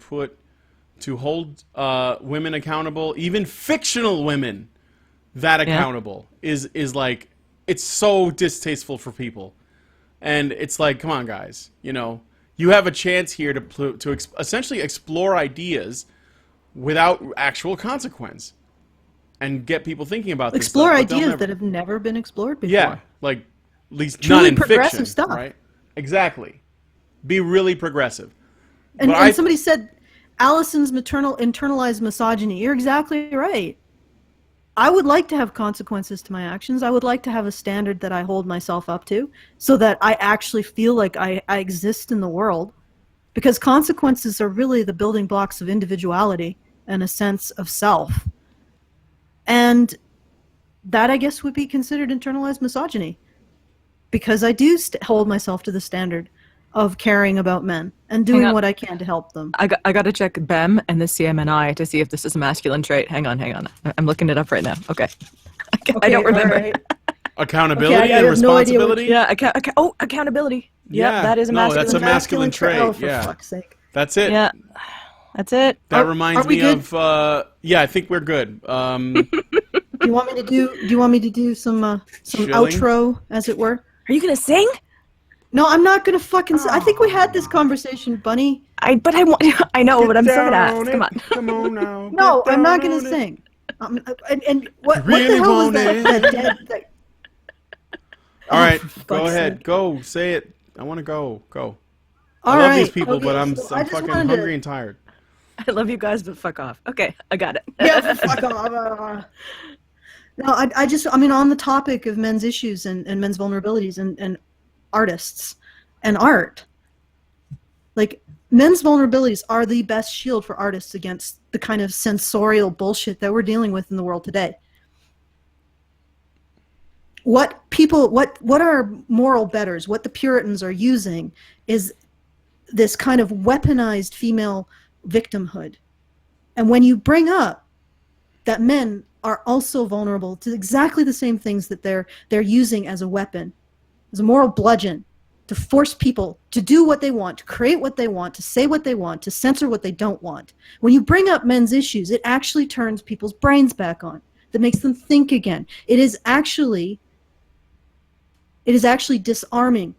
hold women accountable, even fictional women that accountable, is like, it's so distasteful for people. And it's like, come on, guys, you have a chance here to essentially explore ideas without actual consequence, and get people thinking about this. Explore ideas that have never been explored before. Yeah, like at least truly not in progressive fiction, stuff. right? Exactly. Be really progressive. And somebody said Allison's internalized misogyny. You're exactly right. I would like to have consequences to my actions. I would like to have a standard that I hold myself up to, so that I actually feel like I exist in the world. Because consequences are really the building blocks of individuality and a sense of self. And that, I guess, would be considered internalized misogyny. Because I do hold myself to the standard of caring about men and doing what I can to help them. I got to check BEM and the CMNI to see if this is a masculine trait. Hang on. I'm looking it up right now. Okay. I don't remember. Right. Accountability and responsibility? Accountability. Yeah, that is a masculine trait. That's a masculine trait. Oh, for fuck's sake. That's it. Yeah, that's it. That reminds me of. I think we're good. Do you want me to do some outro, as it were? Are you gonna sing? No, I'm not gonna fucking. I think we had this conversation, Bunny. I know, but I'm still gonna ask. Come on. Come on now. No, I'm not gonna sing. And what the hell was that? All right, go ahead. Go say it. I want to go. I love these people, but I'm fucking hungry and tired. I love you guys, but fuck off. Okay, I got it. Yeah, fuck off. No, on the topic of men's issues and men's vulnerabilities and artists and art, Like, men's vulnerabilities are the best shield for artists against the kind of sensorial bullshit that we're dealing with in the world today. What our moral betters, what the Puritans are using is this kind of weaponized female victimhood. And when you bring up that men are also vulnerable to exactly the same things that they're using as a weapon, as a moral bludgeon, to force people to do what they want, to create what they want, to say what they want, to censor what they don't want. When you bring up men's issues, it actually turns people's brains back on. That makes them think again. It is actually disarming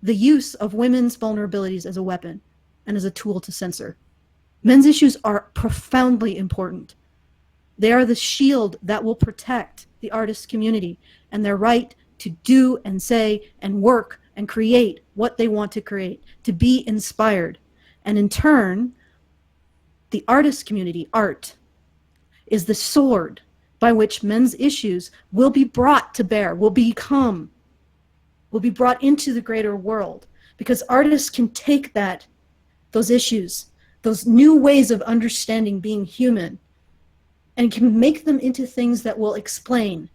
the use of women's vulnerabilities as a weapon and as a tool to censor. Men's issues are profoundly important. They are the shield that will protect the artist community and their right to do and say and work and create what they want to create, to be inspired. And in turn, the artist community, art, is the sword by which men's issues will be brought to bear, will be brought into the greater world. Because artists can take those issues, those new ways of understanding being human, and can make them into things that will explain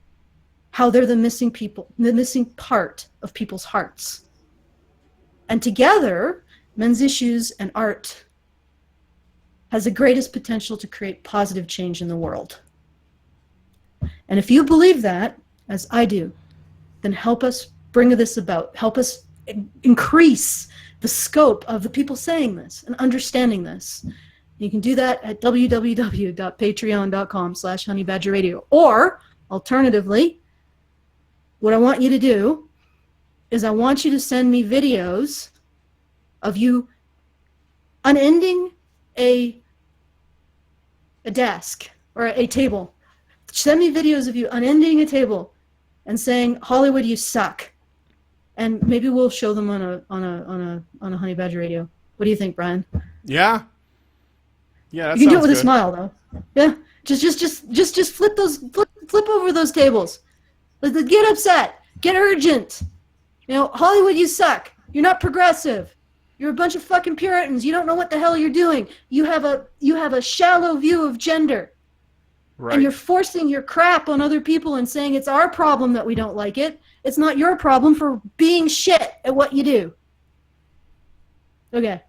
how they're the missing part of people's hearts. And together, men's issues and art has the greatest potential to create positive change in the world. And if you believe that, as I do, then help us bring this about. Help us increase the scope of the people saying this and understanding this. You can do that at www.patreon.com/honeybadgerradio. Or, alternatively, what I want you to do is I want you to send me videos of you unending a desk or a table. Send me videos of you unending a table and saying, "Hollywood, you suck." And maybe we'll show them on a Honey Badger Radio. What do you think, Brian? Yeah. Yeah, that you can do it with good. a smile, though. Yeah, just flip over those tables. Get upset. Get urgent. Hollywood, you suck. You're not progressive. You're a bunch of fucking Puritans. You don't know what the hell you're doing. You have a shallow view of gender. Right. And you're forcing your crap on other people and saying it's our problem that we don't like it. It's not your problem for being shit at what you do. Okay.